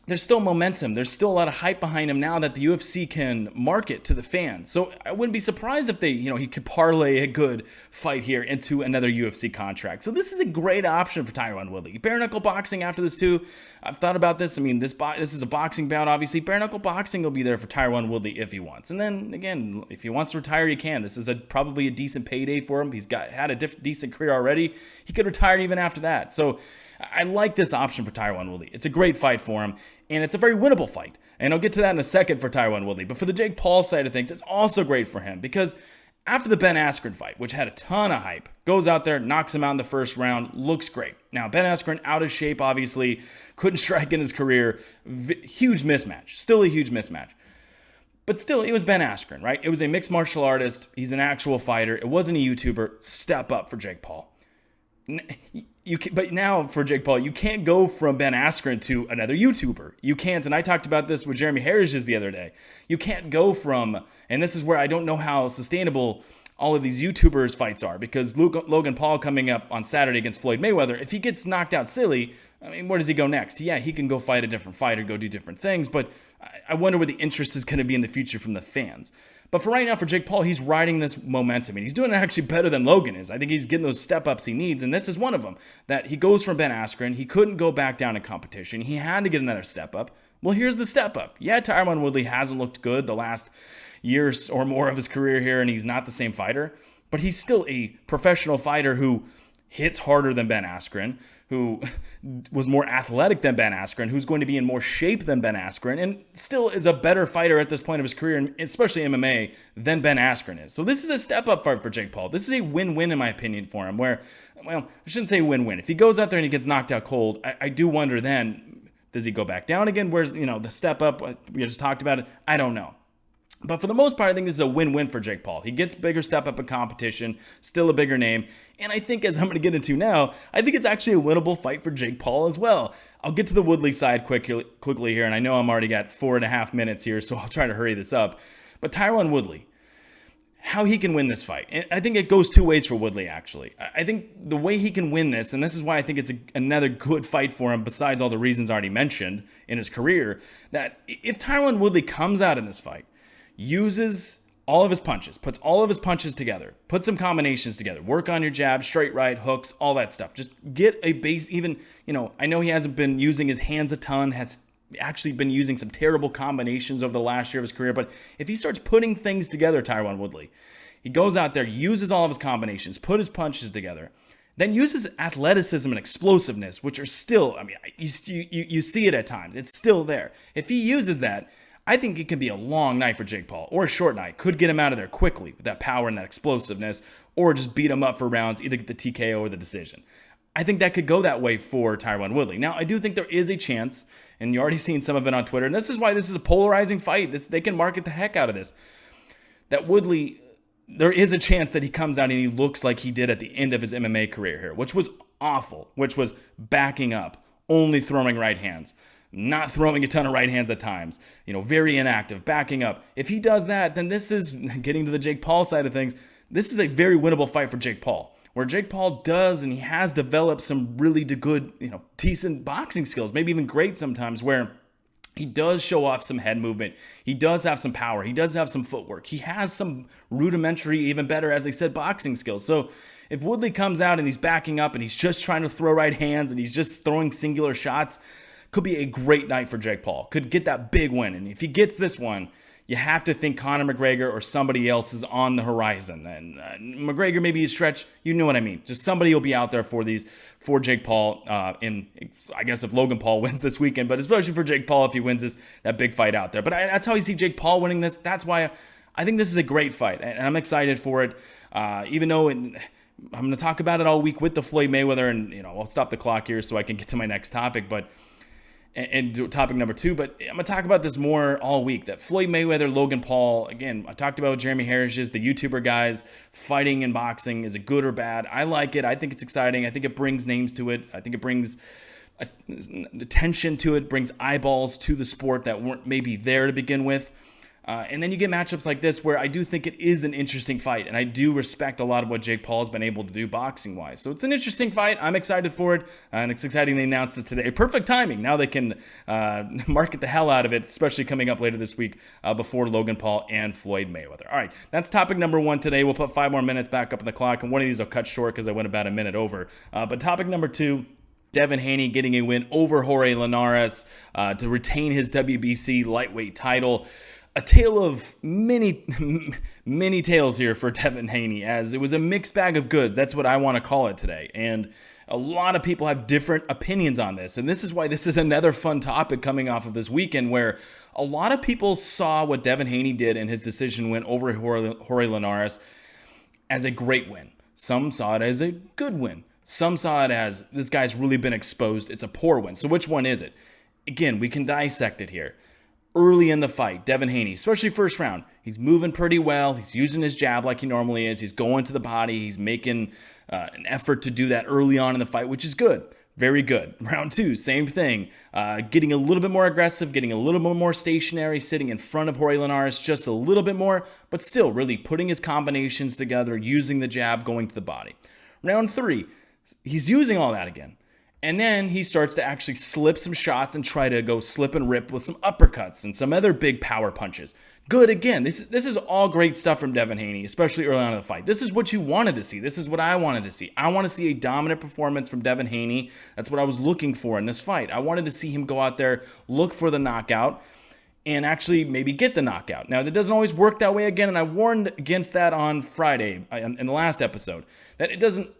there's still momentum. There's still a lot of hype behind him now that the UFC can market to the fans. So I wouldn't be surprised if he could parlay a good fight here into another UFC contract. So this is a great option for Tyron Woodley. Bare knuckle boxing after this too. I've thought about this. This is a boxing bout, obviously. Bare knuckle boxing will be there for Tyron Woodley if he wants. And then again, if he wants to retire, he can. This is probably a decent payday for him. He's had a decent career already. He could retire even after that. So I like this option for Tyron Woodley. It's a great fight for him, and it's a very winnable fight. And I'll get to that in a second for Tyron Woodley. But for the Jake Paul side of things, it's also great for him because after the Ben Askren fight, which had a ton of hype, goes out there, knocks him out in the first round, looks great. Now, Ben Askren out of shape, obviously, couldn't strike in his career. Huge mismatch. Still a huge mismatch. But still, it was Ben Askren, right? It was a mixed martial artist. He's an actual fighter. It wasn't a YouTuber. Step up for Jake Paul. But now for Jake Paul, you can't go from Ben Askren to another YouTuber. You can't, and I talked about this with Jeremy Harris the other day. You can't go from, and this is where I don't know how sustainable all of these YouTubers fights are, because Logan Paul coming up on Saturday against Floyd Mayweather, if he gets knocked out silly, where does he go next? Yeah, he can go fight a different fighter, go do different things, but I wonder where the interest is going to be in the future from the fans. But for right now, for Jake Paul, he's riding this momentum, and he's doing it actually better than Logan is. I think he's getting those step-ups he needs, and this is one of them, that he goes from Ben Askren. He couldn't go back down in competition. He had to get another step-up. Well, here's the step-up. Yeah, Tyron Woodley hasn't looked good the last years or more of his career here, and he's not the same fighter, but he's still a professional fighter who hits harder than Ben Askren, who was more athletic than Ben Askren, who's going to be in more shape than Ben Askren, and still is a better fighter at this point of his career, and especially MMA, than Ben Askren is. So this is a step-up fight for Jake Paul. This is a win-win, in my opinion, for him, where, well, I shouldn't say win-win. If he goes out there and he gets knocked out cold, I do wonder then, does he go back down again? Where's, the step-up? We just talked about it. I don't know. But for the most part, I think this is a win-win for Jake Paul. He gets bigger step up in competition, still a bigger name. And I think, as I'm going to get into now, I think it's actually a winnable fight for Jake Paul as well. I'll get to the Woodley side quickly here, and I know I'm already got 4.5 minutes here, so I'll try to hurry this up. But Tyron Woodley, how he can win this fight. And I think it goes two ways for Woodley, actually. I think the way he can win this, and this is why I think it's another good fight for him, besides all the reasons I already mentioned in his career, that if Tyron Woodley comes out in this fight, uses all of his punches, puts all of his punches together, put some combinations together, work on your jab, straight right, hooks, all that stuff. Just get a base, even, I know he hasn't been using his hands a ton, has actually been using some terrible combinations over the last year of his career, but if he starts putting things together, Tyron Woodley, he goes out there, uses all of his combinations, put his punches together, then uses athleticism and explosiveness, which are still, you see it at times. It's still there. If he uses that, I think it could be a long night for Jake Paul, or a short night. Could get him out of there quickly with that power and that explosiveness, or just beat him up for rounds, either get the TKO or the decision. I think that could go that way for Tyron Woodley. Now, I do think there is a chance, and you're already seeing some of it on Twitter, and this is why this is a polarizing fight. They can market the heck out of this. That Woodley, there is a chance that he comes out and he looks like he did at the end of his MMA career here, which was awful, which was backing up, only throwing right hands. Not throwing a ton of right hands at times, very inactive, backing up. If he does that, then this is, getting to the Jake Paul side of things, this is a very winnable fight for Jake Paul, where Jake Paul does, and he has developed some really good, decent boxing skills, maybe even great sometimes, where he does show off some head movement. He does have some power. He does have some footwork. He has some rudimentary, even better, as I said, boxing skills. So if Woodley comes out and he's backing up and he's just trying to throw right hands and he's just throwing singular shots, could be a great night for Jake Paul. Could get that big win. And if he gets this one, you have to think Conor McGregor or somebody else is on the horizon. And McGregor maybe a stretch. You know what I mean. Just somebody will be out there for Jake Paul. I guess if Logan Paul wins this weekend, but especially for Jake Paul if he wins that big fight out there. But that's how I see Jake Paul winning this. That's why I think this is a great fight. And I'm excited for it. Even though I'm going to talk about it all week with the Floyd Mayweather. And, I'll stop the clock here so I can get to my next topic. But and do topic number 2, but I'm going to talk about this more all week, that Floyd Mayweather, Logan Paul, again, I talked about Jeremy Harris's, the YouTuber guys, fighting and boxing. Is it good or bad? I like it. I think it's exciting. I think it brings names to it. I think it brings attention to it, brings eyeballs to the sport that weren't maybe there to begin with. And then you get matchups like this where I do think it is an interesting fight. And I do respect a lot of what Jake Paul has been able to do boxing-wise. So it's an interesting fight. I'm excited for it. And it's exciting they announced it today. Perfect timing. Now they can market the hell out of it, especially coming up later this week before Logan Paul and Floyd Mayweather. All right, that's topic number 1 today. We'll put 5 more minutes back up on the clock. And one of these I'll cut short because I went about a minute over. But topic number 2, Devin Haney getting a win over Jorge Linares to retain his WBC lightweight title. A tale of many tales here for Devin Haney, as it was a mixed bag of goods. That's what I want to call it today. And a lot of people have different opinions on this. And this is why this is another fun topic coming off of this weekend, where a lot of people saw what Devin Haney did in his decision win over Jorge Linares as a great win. Some saw it as a good win. Some saw it as, this guy's really been exposed. It's a poor win. So which one is it? Again, we can dissect it here. Early in the fight, Devin Haney, especially first round, he's moving pretty well. He's using his jab like he normally is. He's going to the body. He's making an effort to do that early on in the fight, which is good. Very good. Round 2, same thing. Getting a little bit more aggressive, getting a little bit more stationary, sitting in front of Jorge Linares just a little bit more, but still really putting his combinations together, using the jab, going to the body. Round 3, he's using all that again. And then he starts to actually slip some shots and try to go slip and rip with some uppercuts and some other big power punches. Good again. This is all great stuff from Devin Haney, especially early on in the fight. This is what you wanted to see. This is what I wanted to see. I want to see a dominant performance from Devin Haney. That's what I was looking for in this fight. I wanted to see him go out there, look for the knockout, and actually maybe get the knockout. Now, that doesn't always work that way again, and I warned against that on Friday in the last episode, that it doesn't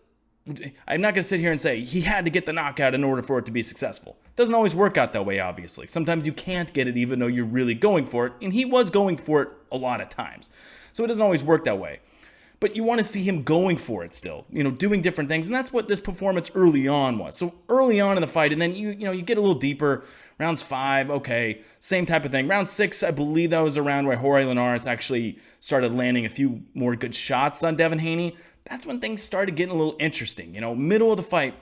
I'm not going to sit here and say he had to get the knockout in order for it to be successful. It doesn't always work out that way, obviously. Sometimes you can't get it even though you're really going for it, and he was going for it a lot of times. So it doesn't always work that way. But you want to see him going for it still, doing different things, and that's what this performance early on was. So early on in the fight, and then you get a little deeper. Rounds 5, okay, same type of thing. Round 6, I believe that was around where Jorge Linares actually started landing a few more good shots on Devin Haney. That's when things started getting a little interesting. Middle of the fight,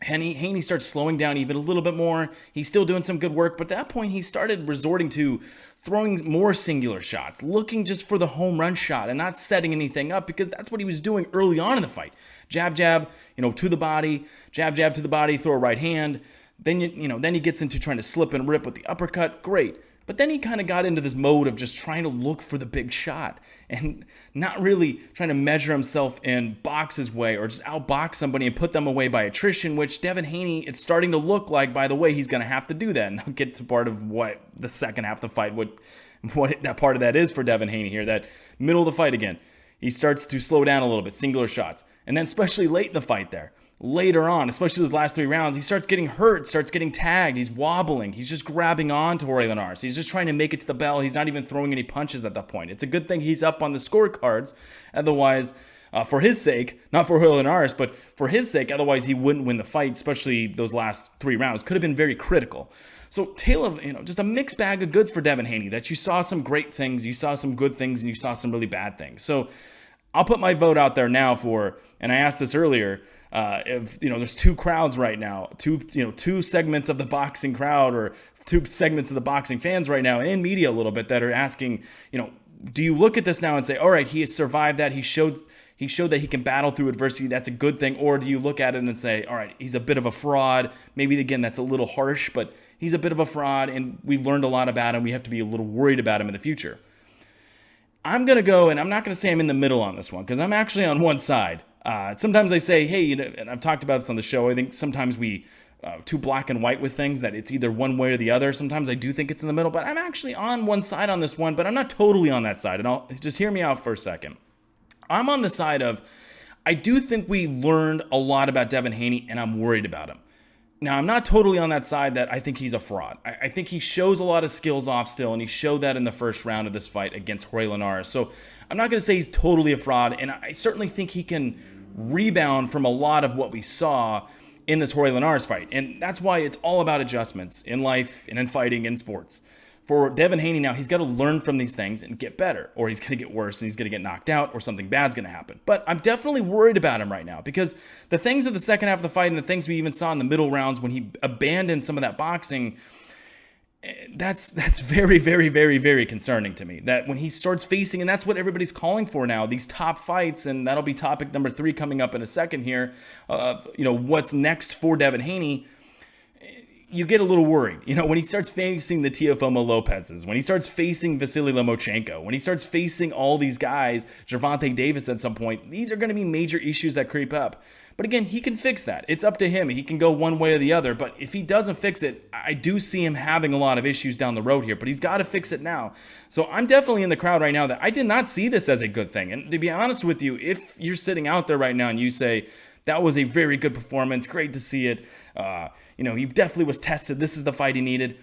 Haney starts slowing down even a little bit more. He's still doing some good work, but at that point he started resorting to throwing more singular shots, looking just for the home run shot and not setting anything up, because that's what he was doing early on in the fight. Jab, jab, to the body, jab, jab to the body, throw a right hand. Then then he gets into trying to slip and rip with the uppercut. Great. But then he kind of got into this mode of just trying to look for the big shot and not really trying to measure himself and box his way or just outbox somebody and put them away by attrition, which Devin Haney, it's starting to look like, by the way, he's going to have to do that. And I'll get to part of what the second half of the fight, what that part of that is for Devin Haney here, that middle of the fight again. He starts to slow down a little bit, singular shots. And then especially late in the fight there. Later on, especially those last 3 rounds, he starts getting hurt, starts getting tagged. He's wobbling. He's just grabbing on to Jorge Linares. He's just trying to make it to the bell. He's not even throwing any punches at that point. It's a good thing he's up on the scorecards. Otherwise, for his sake, not for Jorge Linares, but for his sake, otherwise he wouldn't win the fight, especially those last 3 rounds. Could have been very critical. So, tale of, just a mixed bag of goods for Devin Haney, that you saw some great things, you saw some good things, and you saw some really bad things. So, I'll put my vote out there now for, and I asked this earlier, if there's 2 crowds right now, two segments of the boxing crowd, or 2 segments of the boxing fans right now, and media a little bit, that are asking, do you look at this now and say, all right, he has survived that, he showed that he can battle through adversity, that's a good thing, or do you look at it and say, all right, he's a bit of a fraud, maybe again that's a little harsh, but he's a bit of a fraud, and we learned a lot about him, we have to be a little worried about him in the future. I'm going to go, and I'm not going to say I'm in the middle on this one, because I'm actually on one side. Sometimes I say, hey, and I've talked about this on the show, I think sometimes we too black and white with things, that it's either one way or the other. Sometimes I do think it's in the middle, but I'm actually on one side on this one, but I'm not totally on that side, and I'll just hear me out for a second. I'm on the side of, I do think we learned a lot about Devin Haney, and I'm worried about him. Now, I'm not totally on that side that I think he's a fraud. I think he shows a lot of skills off still, and he showed that in the first round of this fight against Jorge Linares. So I'm not going to say he's totally a fraud, and I certainly think he can rebound from a lot of what we saw in this Jorge Linares fight. And that's why it's all about adjustments in life and in fighting and sports. For Devin Haney now, he's got to learn from these things and get better, or he's going to get worse and he's going to get knocked out, or something bad's going to happen. But I'm definitely worried about him right now, because the things of the second half of the fight and the things we even saw in the middle rounds when he abandoned some of that boxing, that's very, very, very, very concerning to me. That when he starts facing, and that's what everybody's calling for now, these top fights, and that'll be topic number 3 coming up in a second here, what's next for Devin Haney. You get a little worried, when he starts facing the Teofimo Lopez's, when he starts facing Vasily Lomachenko, when he starts facing all these guys, Gervonta Davis at some point, these are going to be major issues that creep up. But again, he can fix that. It's up to him. He can go one way or the other. But if he doesn't fix it, I do see him having a lot of issues down the road here. But he's got to fix it now. So I'm definitely in the crowd right now that I did not see this as a good thing. And to be honest with you, if you're sitting out there right now and you say, that was a very good performance, great to see it, he definitely was tested, this is the fight he needed,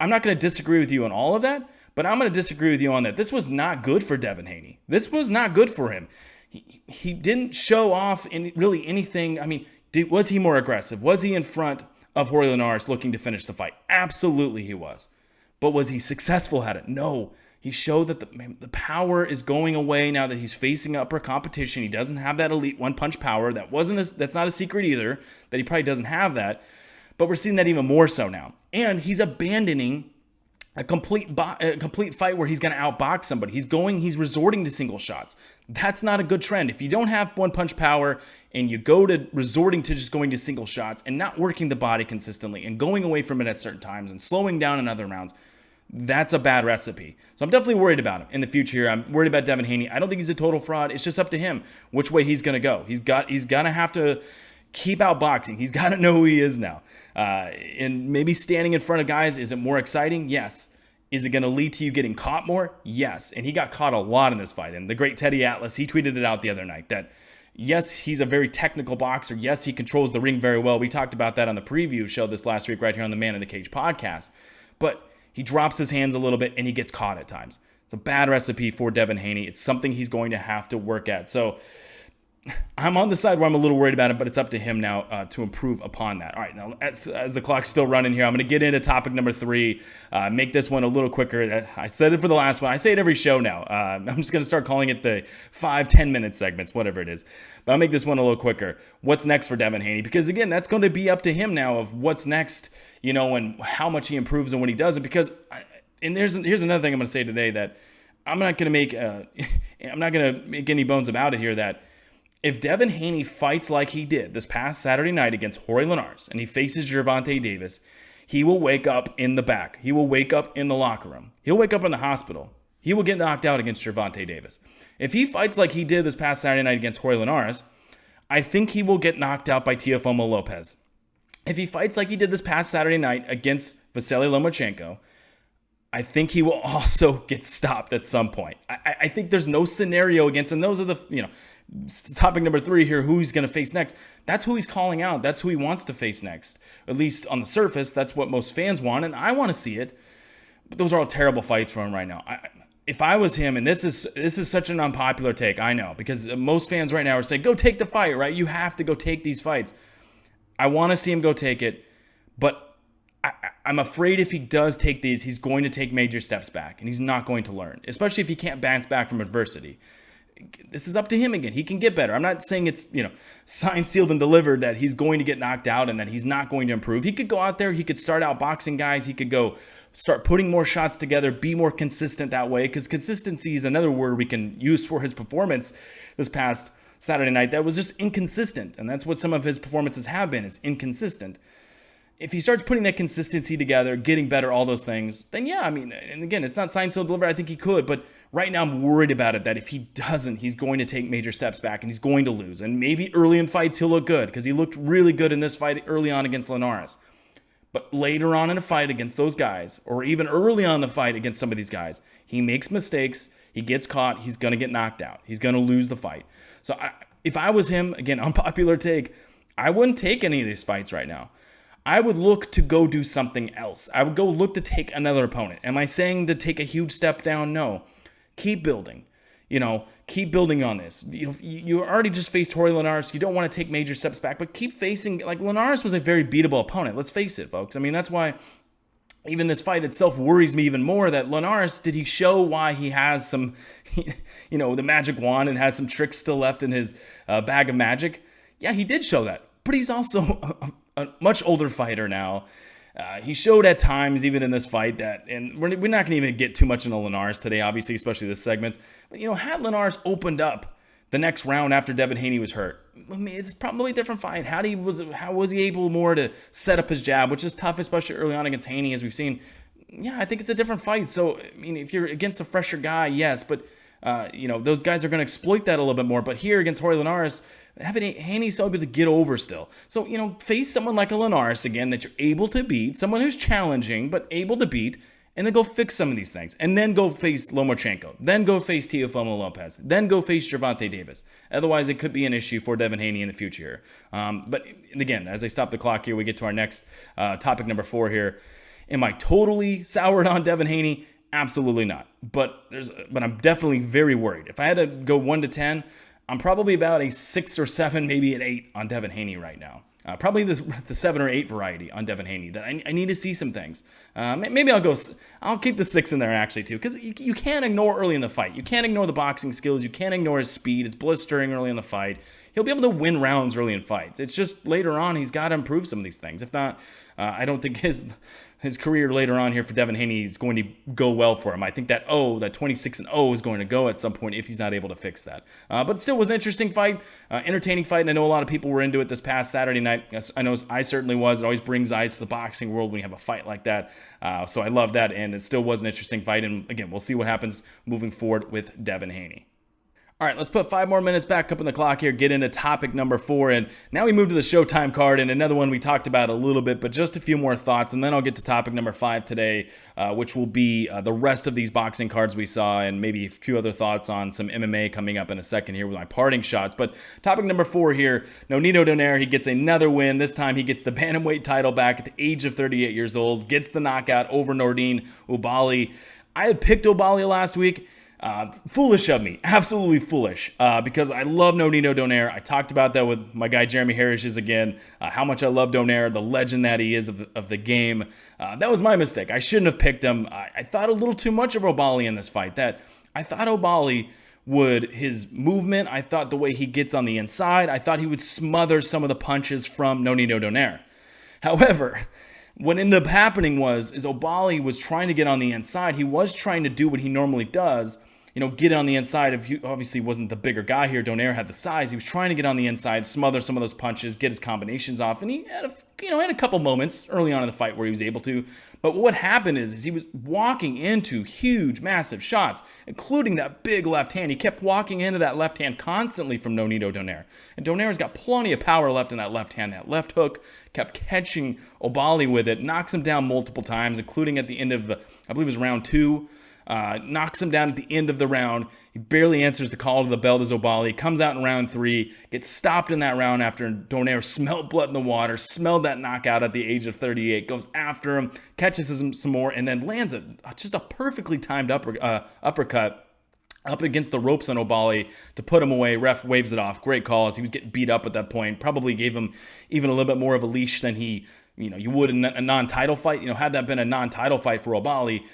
I'm not going to disagree with you on all of that, but I'm going to disagree with you on that. This was not good for Devin Haney. This was not good for him. He didn't show off really anything. I mean, was he more aggressive? Was he in front of Jorge Linares looking to finish the fight? Absolutely he was. But was he successful at it? No. He showed that the power is going away now that he's facing upper competition. He doesn't have that elite one-punch power. That's not a secret either, that he probably doesn't have that. But we're seeing that even more so now. And he's abandoning a complete fight where he's going to outbox somebody. He's resorting to single shots. That's not a good trend. If you don't have one-punch power and you go to resorting to just going to single shots and not working the body consistently and going away from it at certain times and slowing down in other rounds, that's a bad recipe. So I'm definitely worried about him in the future here. I'm worried about Devin Haney. I don't think he's a total fraud. It's just up to him which way he's going to go. He's going to have to keep outboxing. He's got to know who he is now. And maybe standing in front of guys, is it more exciting? Yes. Is it going to lead to you getting caught more? Yes. And he got caught a lot in this fight. And the great Teddy Atlas, he tweeted it out the other night that Yes, he's a very technical boxer. Yes, he controls the ring very well. We talked about that on the preview show this last week right here on the Man in the Cage podcast. But he drops his hands a little bit and he gets caught at times. It's a bad recipe for Devin Haney. It's something he's going to have to work at. So I'm on the side where I'm a little worried about it, but it's up to him now to improve upon that. All right, now as the clock's still running here, I'm going to get into topic number 3, make this one a little quicker. I said it for the last one. I say it every show now. I'm just going to start calling it the 5-10 minute segments, whatever it is. But I'll make this one a little quicker. What's next for Devin Haney? Because again, that's going to be up to him now of what's next, and how much he improves and when he doesn't. Because, and here's another thing I'm going to say today that I'm not going to make any bones about it here, that if Devin Haney fights like he did this past Saturday night against Jorge Linares and he faces Gervonta Davis, he will wake up in the back. He will wake up in the locker room. He'll wake up in the hospital. He will get knocked out against Gervonta Davis. If he fights like he did this past Saturday night against Jorge Linares, I think he will get knocked out by Teofimo Lopez. If he fights like he did this past Saturday night against Vasily Lomachenko, I think he will also get stopped at some point. I think there's no scenario against, and those are the, topic number 3 here, who he's going to face next. That's who he's calling out. That's who he wants to face next. At least on the surface, that's what most fans want, and I want to see it. But those are all terrible fights for him right now. If I was him, and this is such an unpopular take, I know, because most fans right now are saying, go take the fight, right? You have to go take these fights. I want to see him go take it, but I'm afraid if he does take these, he's going to take major steps back, and he's not going to learn, especially if he can't bounce back from adversity. This is up to him again. He can get better. I'm not saying it's, signed, sealed, and delivered that he's going to get knocked out and that he's not going to improve. He could go out there. He could start out boxing guys. He could go start putting more shots together, be more consistent that way, because consistency is another word we can use for his performance this past Saturday night that was just inconsistent, and that's what some of his performances have been, is inconsistent. If he starts putting that consistency together, getting better, all those things, then yeah, and again, it's not signed, sealed, delivered. I think he could, but right now I'm worried about it, that if he doesn't, he's going to take major steps back and he's going to lose. And maybe early in fights he'll look good, because he looked really good in this fight early on against Linares. But later on in a fight against those guys, or even early on in the fight against some of these guys, he makes mistakes, he gets caught, he's going to get knocked out. He's going to lose the fight. So if I was him, again, unpopular take, I wouldn't take any of these fights right now. I would look to go do something else. I would go look to take another opponent. Am I saying to take a huge step down? No. Keep building. Keep building on this. You already just faced Jorge Linares. You don't want to take major steps back, but keep facing, Linares was a very beatable opponent. Let's face it, folks. That's why even this fight itself worries me even more, that Linares, did he show why he has some, the magic wand and has some tricks still left in his bag of magic? Yeah, he did show that. But he's also a much older fighter now. He showed at times, even in this fight, that, and we're not going to even get too much into Linares today, obviously, especially this segment. But, had Linares opened up the next round after Devin Haney was hurt, it's probably a different fight. How was he able more to set up his jab, which is tough, especially early on against Haney, as we've seen. Yeah, I think it's a different fight. So, if you're against a fresher guy, yes, but those guys are going to exploit that a little bit more. But here against Jorge Linares, having Haney so able to get over still. So, face someone like a Linares again that you're able to beat, someone who's challenging but able to beat, and then go fix some of these things. And then go face Lomachenko. Then go face Teofimo Lopez. Then go face Gervonta Davis. Otherwise, it could be an issue for Devin Haney in the future. But again, as I stop the clock here, we get to our next topic number 4 here. Am I totally soured on Devin Haney? Absolutely not. But I'm definitely very worried. If I had to go 1 to 10, I'm probably about a 6 or 7, maybe an 8 on Devin Haney right now. Probably the 7 or 8 variety on Devin Haney. That I need to see some things. Maybe I'll keep the 6 in there actually too, because you can't ignore early in the fight. You can't ignore the boxing skills. You can't ignore his speed. It's blistering early in the fight. He'll be able to win rounds early in fights. It's just later on he's got to improve some of these things. If not, I don't think his career later on here for Devin Haney is going to go well for him. I think that 26-0 is going to go at some point if he's not able to fix that. But it still was an interesting fight, entertaining fight, and I know a lot of people were into it this past Saturday night. Yes, I know I certainly was. It always brings eyes to the boxing world when you have a fight like that. So I love that, and it still was an interesting fight. And again, we'll see what happens moving forward with Devin Haney. All right, let's put 5 more minutes back up on the clock here, get into topic number 4, and now we move to the Showtime card, and another one we talked about a little bit, but just a few more thoughts, and then I'll get to topic number 5 today, which will be the rest of these boxing cards we saw, and maybe a few other thoughts on some MMA coming up in a second here with my parting shots. But topic number 4 here, Nonito Donaire, he gets another win. This time he gets the bantamweight title back at the age of 38 years old, gets the knockout over Nordine Oubaali. I had picked Oubaali last week. Foolish of me, absolutely foolish, because I love Nonito Donaire. I talked about that with my guy Jeremy Harris's again, how much I love Donaire, the legend that he is of the game. That was my mistake. I shouldn't have picked him. I thought a little too much of Oubaali in this fight. That I thought Oubaali would, his movement, I thought the way he gets on the inside, I thought he would smother some of the punches from Nonito Donaire. However, what ended up happening is Oubaali was trying to get on the inside. He was trying to do what he normally does, get on the inside. If he obviously wasn't the bigger guy here, Donaire had the size. He was trying to get on the inside, smother some of those punches, get his combinations off, and he had a couple moments early on in the fight where he was able to. But what happened is he was walking into huge, massive shots, including that big left hand. He kept walking into that left hand constantly from Nonito Donaire. And Donaire's got plenty of power left in that left hand. That left hook kept catching Oubaali with it, knocks him down multiple times, including at the end of I believe it was round 2. Knocks him down at the end of the round. He barely answers the call to the bell as Oubaali. Comes out in round 3, gets stopped in that round after Donaire smelled blood in the water, smelled that knockout at the age of 38, goes after him, catches him some more, and then lands just a perfectly timed uppercut up against the ropes on Oubaali to put him away. Ref waves it off. Great call as he was getting beat up at that point. Probably gave him even a little bit more of a leash than you would in a non-title fight. Had that been a non-title fight for Oubaali,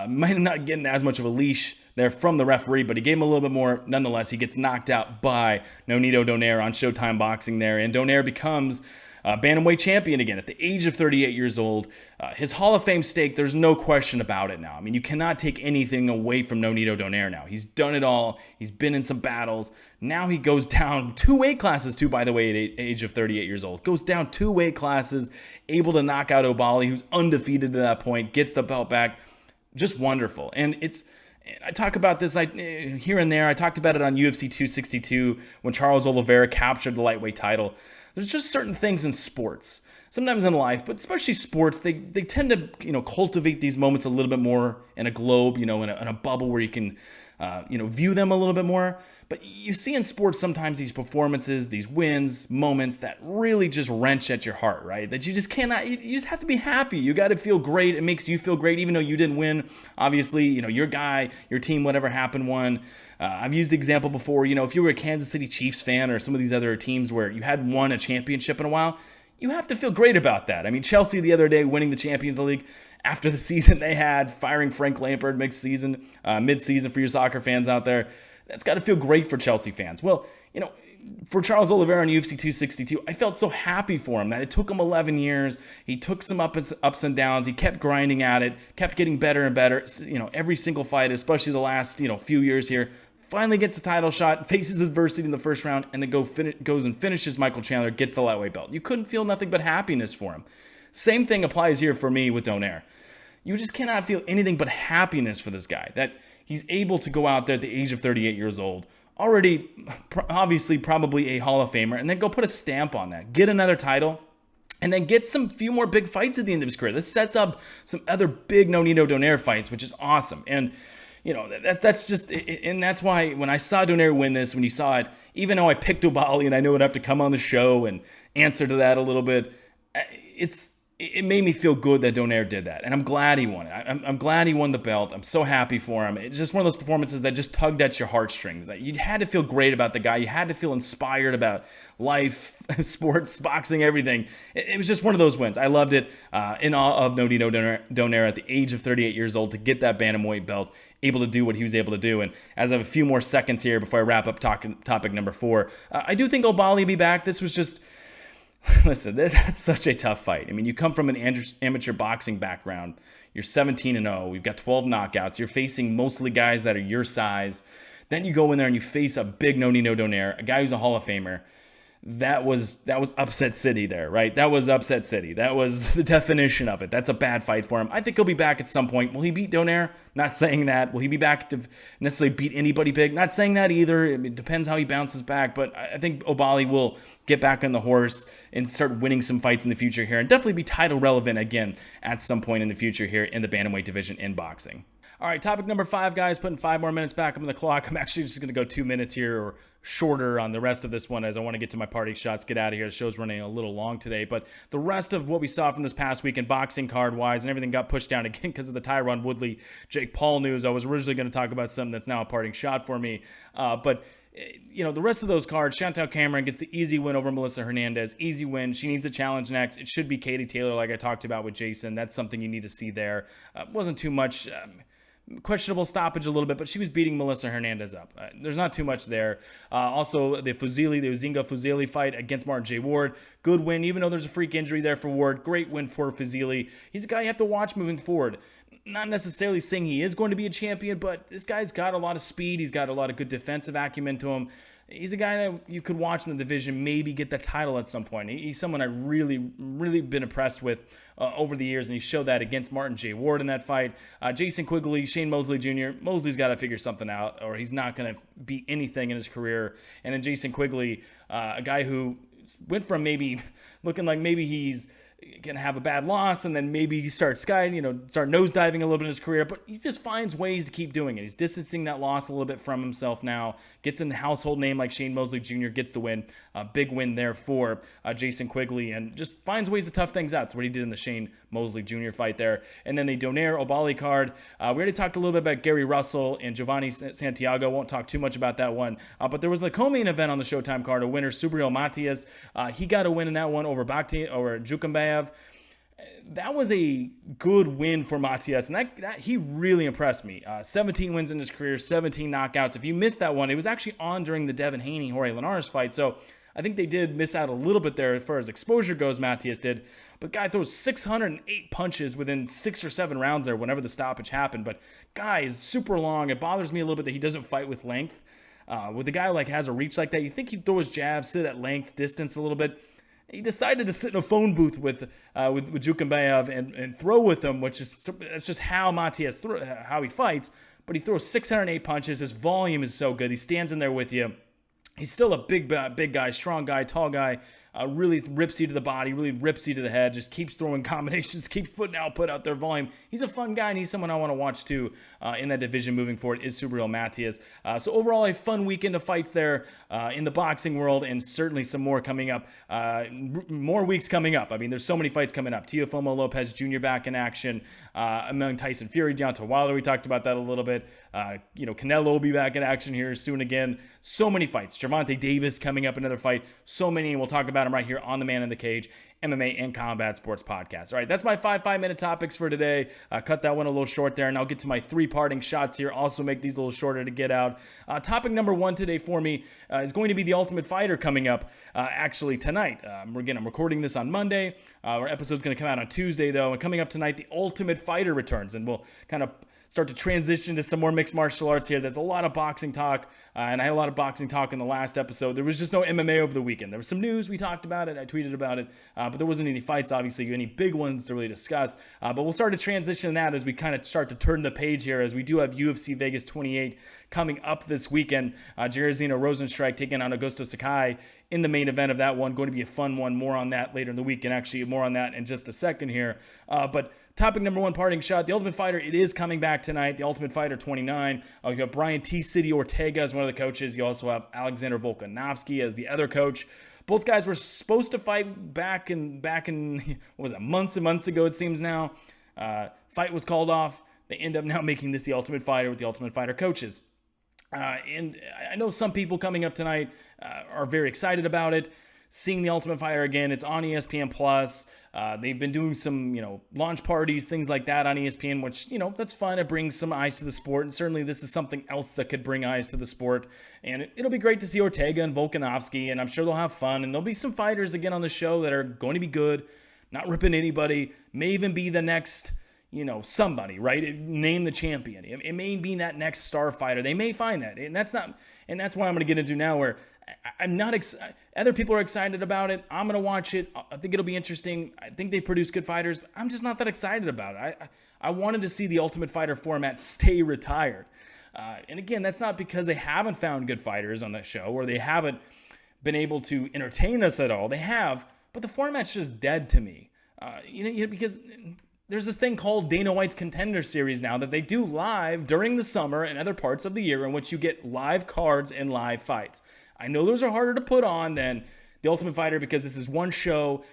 might have not getting as much of a leash there from the referee, but he gave him a little bit more. Nonetheless, he gets knocked out by Nonito Donaire on Showtime Boxing there, and Donaire becomes bantamweight champion again at the age of 38 years old. His Hall of Fame stake, there's no question about it now. I mean, you cannot take anything away from Nonito Donaire now. He's done it all. He's been in some battles. Now he goes down 2 weight classes too, by the way, at age of 38 years old. Goes down 2 weight classes, able to knock out Oubaali, who's undefeated to that point, gets the belt back. Just wonderful. And I talk about this here and there. I talked about it on UFC 262 when Charles Oliveira captured the lightweight title. There's just certain things in sports, sometimes in life, but especially sports, they tend to cultivate these moments a little bit more in a globe, in a bubble where you can view them a little bit more. But you see in sports sometimes these performances, these wins, moments that really just wrench at your heart, right? That you just cannot, you just have to be happy. You got to feel great. It makes you feel great, even though you didn't win. Obviously, your guy, your team, whatever happened, won. I've used the example before, if you were a Kansas City Chiefs fan or some of these other teams where you hadn't won a championship in a while, you have to feel great about that. I mean, Chelsea the other day winning the Champions League after the season they had, firing Frank Lampard mid-season for your soccer fans out there. That's got to feel great for Chelsea fans. Well, for Charles Oliveira on UFC 262, I felt so happy for him that it took him 11 years. He took some ups and downs. He kept grinding at it, kept getting better and better. Every single fight, especially the last few years here, finally gets a title shot, faces adversity in the first round, and then goes and finishes Michael Chandler, gets the lightweight belt. You couldn't feel nothing but happiness for him. Same thing applies here for me with Donaire. You just cannot feel anything but happiness for this guy, that he's able to go out there at the age of 38 years old, already obviously probably a Hall of Famer, and then go put a stamp on that, get another title, and then get few more big fights at the end of his career. This sets up some other big Nonito Donaire fights, which is awesome. And that's just, and that's why when I saw Donaire win this, when you saw it, even though I picked Oubaali and I know I'd have to come on the show and answer to that a little bit, it made me feel good that Donaire did that. And I'm glad he won it. I'm glad he won the belt. I'm so happy for him. It's just one of those performances that just tugged at your heartstrings. That you had to feel great about the guy. You had to feel inspired about life, sports, boxing, everything. It was just one of those wins. I loved it. In awe of Nonito Donaire at the age of 38 years old to get that bantamweight belt, able to do what he was able to do. And as I have a few more seconds here before I wrap up topic number 4, I do think Oubaali will be back. This was just... Listen, that's such a tough fight. I mean, you come from an amateur boxing background. You're 17-0. We've got 12 knockouts. You're facing mostly guys that are your size. Then you go in there and you face a big Nonito Donaire, a guy who's a Hall of Famer. that was upset city there, right? That was upset city. That was the definition of it. That's a bad fight for him. I think he'll be back at some point. Will he beat Donaire? Not saying that. Will he be back to necessarily beat anybody big? Not saying that either. It depends how he bounces back, but I think Oubaali will get back on the horse and start winning some fights in the future here, and definitely be title relevant again at some point in the future here in the bantamweight division in boxing. All right, topic number 5, guys, putting 5 more minutes back on the clock. I'm actually just going to go 2 minutes here or shorter on the rest of this one as I want to get to my party shots, get out of here. The show's running a little long today, but the rest of what we saw from this past weekend, boxing card-wise, and everything got pushed down again because of the Tyron Woodley, Jake Paul news. I was originally going to talk about something that's now a parting shot for me, but the rest of those cards, Chantel Cameron gets the easy win over Melissa Hernandez. Easy win. She needs a challenge next. It should be Katie Taylor, like I talked about with Jayson. That's something you need to see there. Wasn't too much. Questionable stoppage a little bit, but she was beating Melissa Hernandez up. There's not too much there. Also, the Uzinga Fuzili fight against Martin J. Ward. Good win, even though there's a freak injury there for Ward. Great win for Fuzili. He's a guy you have to watch moving forward. Not necessarily saying he is going to be a champion, but this guy's got a lot of speed. He's got a lot of good defensive acumen to him. He's a guy that you could watch in the division, maybe get the title at some point. He's someone I really been impressed with over the years, and he showed that against Martin J. Ward in that fight. Jason Quigley, Shane Mosley Jr. Mosley's got to figure something out, or he's not going to beat anything in his career. And then Jason Quigley, a guy who went from maybe looking like maybe he's going to have a bad loss, and then maybe he start nosediving a little bit in his career, but he just finds ways to keep doing it. He's distancing that loss a little bit from himself now, gets in the household name like Shane Mosley Jr., gets the win. Big win there for Jason Quigley, and just finds ways to tough things out. That's what he did in the Shane Mosley Jr. fight there. And then the Donaire Oubaali card. We already talked a little bit about Gary Russell and Giovanni Santiago. Won't talk too much about that one. But there was the co-main event on the Showtime card. A winner, Subriel Matias. He got a win in that one over Jukambayev. That was a good win for Matias, and that he really impressed me. 17 wins in his career, 17 knockouts. If you missed that one, it was actually on during the Devin Haney, Jorge Linares fight, so I think they did miss out a little bit there as far as exposure goes, Matias did. But the guy throws 608 punches within 6 or 7 rounds there whenever the stoppage happened. But guy is super long. It bothers me a little bit that he doesn't fight with length. With a guy like has a reach like that, you think he'd throw his jab, sit at length, distance a little bit. He decided to sit in a phone booth with Jukambayev and throw with him, that's just how Matias how he fights. But he throws 608 punches. His volume is so good. He stands in there with you. He's still a big guy, strong guy, tall guy. Really rips you to the body, really rips you to the head, just keeps throwing combinations, keeps putting output out there, volume. He's a fun guy, and he's someone I want to watch too in that division moving forward, is Subriel Matias. So overall, a fun weekend of fights there in the boxing world, and certainly some more coming up, more weeks coming up. I mean, there's so many fights coming up. Teofimo Lopez Jr. back in action, among Tyson Fury, Deontay Wilder, we talked about that a little bit. Canelo will be back in action here soon again. So many fights. Gervonta Davis coming up, another fight. So many, and we'll talk about them right here on the Man in the Cage MMA and Combat Sports Podcast. All right, that's my 5-minute topics for today. Cut that one a little short there, and I'll get to my 3 parting shots here. Also make these a little shorter to get out. Topic number 1 today for me is going to be the Ultimate Fighter coming up actually tonight. Again, I'm recording this on Monday. Our episode's going to come out on Tuesday, though, and coming up tonight, the Ultimate Fighter returns, and we'll kind of start to transition to some more mixed martial arts here. There's a lot of boxing talk, and I had a lot of boxing talk in the last episode. There was just no MMA over the weekend. There was some news. We talked about it. I tweeted about it, but there wasn't any fights, obviously, any big ones to really discuss. But we'll start to transition that as we kind of start to turn the page here, as we do have UFC Vegas 28 coming up this weekend. Jairzinho Rozenstruik taking on Augusto Sakai in the main event of that one. Going to be a fun one. More on that later in the week, and actually more on that in just a second here. But topic number 1, parting shot. The Ultimate Fighter, it is coming back tonight. The Ultimate Fighter 29. You got Brian T. City Ortega as one of the coaches. You also have Alexander Volkanovski as the other coach. Both guys were supposed to fight back in what was it, months and months ago, it seems now. Fight was called off. They end up now making this the Ultimate Fighter with the Ultimate Fighter coaches. And I know some people coming up tonight are very excited about it. Seeing the Ultimate Fighter again, it's on ESPN Plus. They've been doing some, launch parties, things like that on ESPN, which, that's fun. It brings some eyes to the sport, and certainly this is something else that could bring eyes to the sport. And it'll be great to see Ortega and Volkanovski, and I'm sure they'll have fun. And there'll be some fighters again on the show that are going to be good, not ripping anybody. May even be the next, somebody, right? Name the champion. It may be that next star fighter. They may find that. And that's why I'm going to get into now where I'm not other people are excited about it. I'm going to watch it. I think it'll be interesting. I think they produce good fighters, but I'm just not that excited about it. I wanted to see the Ultimate Fighter format stay retired. And again, that's not because they haven't found good fighters on that show or they haven't been able to entertain us at all. They have, but the format's just dead to me. Because there's this thing called Dana White's Contender Series now that they do live during the summer and other parts of the year in which you get live cards and live fights. I know those are harder to put on than the Ultimate Fighter because this is one show.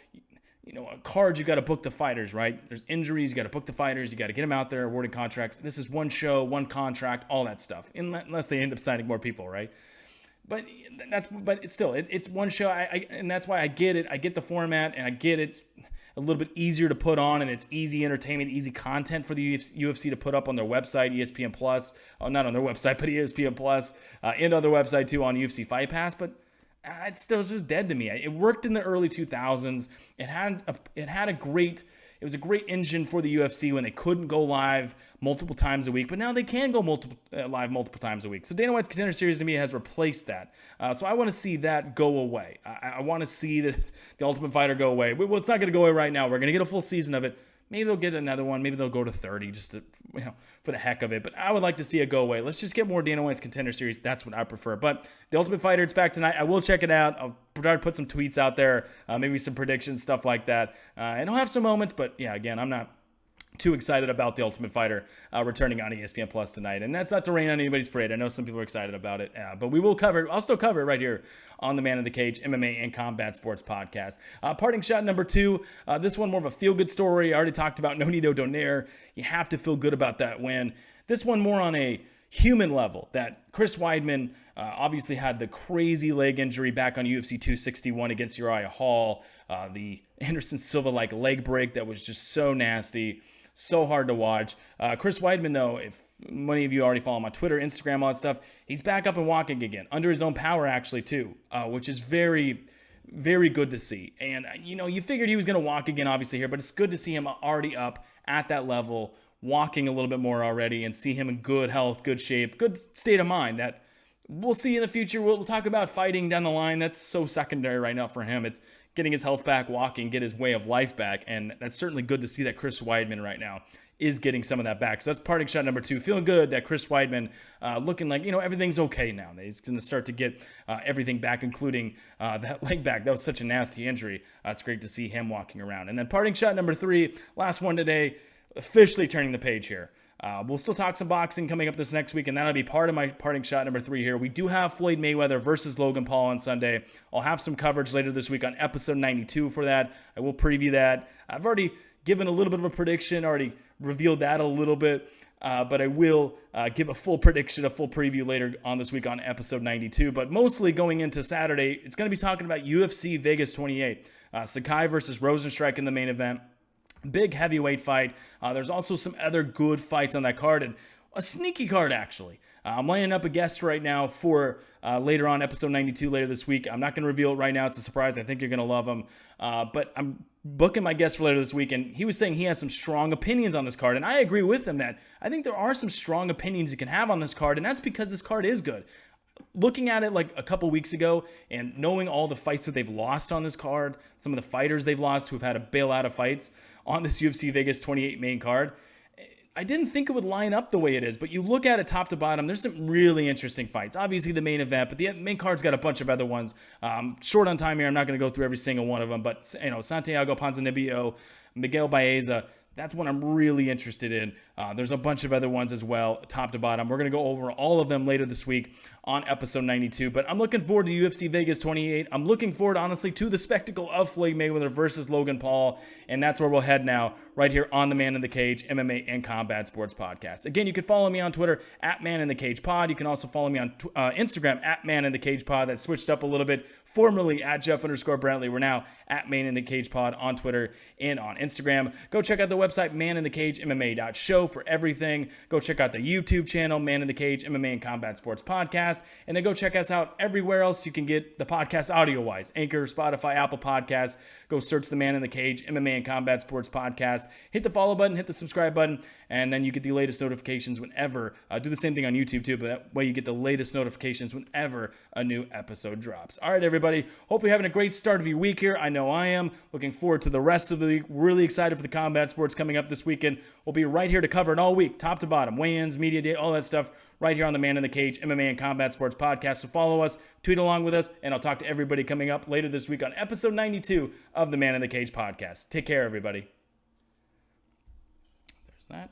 A card, you got to book the fighters, right? There's injuries, you got to book the fighters, you got to get them out there, awarded contracts. This is one show, one contract, all that stuff, unless they end up signing more people, right? But it's one show, and that's why I get it. I get the format, and I get it's a little bit easier to put on, and it's easy entertainment, easy content for the UFC to put up on their website, ESPN Plus. Oh, not on their website, but ESPN Plus, and on their website too on UFC Fight Pass. But it's still just dead to me. It worked in the early 2000s. It was a great engine for the UFC when they couldn't go live multiple times a week, but now they can go live multiple times a week. So Dana White's Contender Series to me has replaced that. So I want to see that go away. I want to see the Ultimate Fighter go away. Well, it's not going to go away right now. We're going to get a full season of it. Maybe they'll get another one. Maybe they'll go to 30 just to, for the heck of it. But I would like to see it go away. Let's just get more Dana White's Contender Series. That's what I prefer. But the Ultimate Fighter, it's back tonight. I will check it out. I'll try to put some tweets out there, maybe some predictions, stuff like that. And I'll have some moments. But yeah, again, I'm not too excited about the Ultimate Fighter returning on ESPN Plus tonight. And that's not to rain on anybody's parade. I know some people are excited about it, but we will cover it. I'll still cover it right here on the Man in the Cage MMA and Combat Sports Podcast. Parting shot number 2. This one more of a feel-good story. I already talked about Nonito Donaire. You have to feel good about that win. This one more on a human level, that Chris Weidman obviously had the crazy leg injury back on UFC 261 against Uriah Hall. The Anderson Silva-like leg break that was just so nasty. So hard to watch. Chris Weidman, though, if many of you already follow him on Twitter, Instagram, all that stuff, he's back up and walking again, under his own power, actually, too, which is very, very good to see. And, you figured he was going to walk again, obviously, here, but it's good to see him already up at that level, walking a little bit more already, and see him in good health, good shape, good state of mind that we'll see in the future. We'll talk about fighting down the line. That's so secondary right now for him. It's getting his health back, walking, get his way of life back. And that's certainly good to see that Chris Weidman right now is getting some of that back. So that's parting shot number 2. Feeling good that Chris Weidman looking like, everything's okay now. He's going to start to get everything back, including that leg back. That was such a nasty injury. It's great to see him walking around. And then parting shot number 3, last one today, officially turning the page here. We'll still talk some boxing coming up this next week, and that'll be part of my parting shot number 3 here. We do have Floyd Mayweather versus Logan Paul on Sunday. I'll have some coverage later this week on episode 92 for that. I will preview that. I've already given a little bit of a prediction, already revealed that a little bit, but I will give a full prediction, a full preview later on this week on episode 92. But mostly going into Saturday, it's going to be talking about UFC Vegas 28. Sakai versus Rosenstrike in the main event. Big heavyweight fight. There's also some other good fights on that card, and a sneaky card, actually. I'm lining up a guest right now for later on, episode 92, later this week. I'm not going to reveal it right now. It's a surprise. I think you're going to love him. But I'm booking my guest for later this week, and he was saying he has some strong opinions on this card, and I agree with him that I think there are some strong opinions you can have on this card, and that's because this card is good. Looking at it like a couple weeks ago and knowing all the fights that they've lost on this card, some of the fighters they've lost who have had to bail out of fights on this UFC Vegas 28 main card, I didn't think it would line up the way it is, but you look at it top to bottom, there's some really interesting fights. Obviously the main event, but the main card's got a bunch of other ones. Short on time here, I'm not going to go through every single one of them, but Santiago Ponzinibbio, Miguel Baeza, that's what I'm really interested in. There's a bunch of other ones as well, top to bottom. We're going to go over all of them later this week on episode 92. But I'm looking forward to UFC Vegas 28. I'm looking forward, honestly, to the spectacle of Floyd Mayweather versus Logan Paul. And that's where we'll head now, right here on the Man in the Cage MMA and Combat Sports Podcast. Again, you can follow me on Twitter at Man in the Cage Pod. You can also follow me on Instagram at Man in the Cage Pod. That switched up a little bit. Formerly at Jeff_Brantley. We're now at Man in the Cage Pod on Twitter and on Instagram. Go check out the website, maninthecagemmA.show, for everything. Go check out the YouTube channel, Man in the Cage, MMA and Combat Sports Podcast. And then go check us out everywhere else you can get the podcast audio-wise. Anchor, Spotify, Apple Podcasts. Go search the Man in the Cage, MMA and Combat Sports Podcast. Hit the follow button, hit the subscribe button, and then you get the latest notifications whenever. Do the same thing on YouTube too, but that way you get the latest notifications whenever a new episode drops. All right, everybody. Hope you're having a great start of your week here. I know I am. Looking forward to the rest of the week. Really excited for the combat sports coming up this weekend. We'll be right here to cover it all week, top to bottom, weigh-ins, media day, all that stuff, right here on the Man in the Cage, MMA and Combat Sports Podcast. So follow us, tweet along with us, and I'll talk to everybody coming up later this week on episode 92 of the Man in the Cage podcast. Take care, everybody. There's that.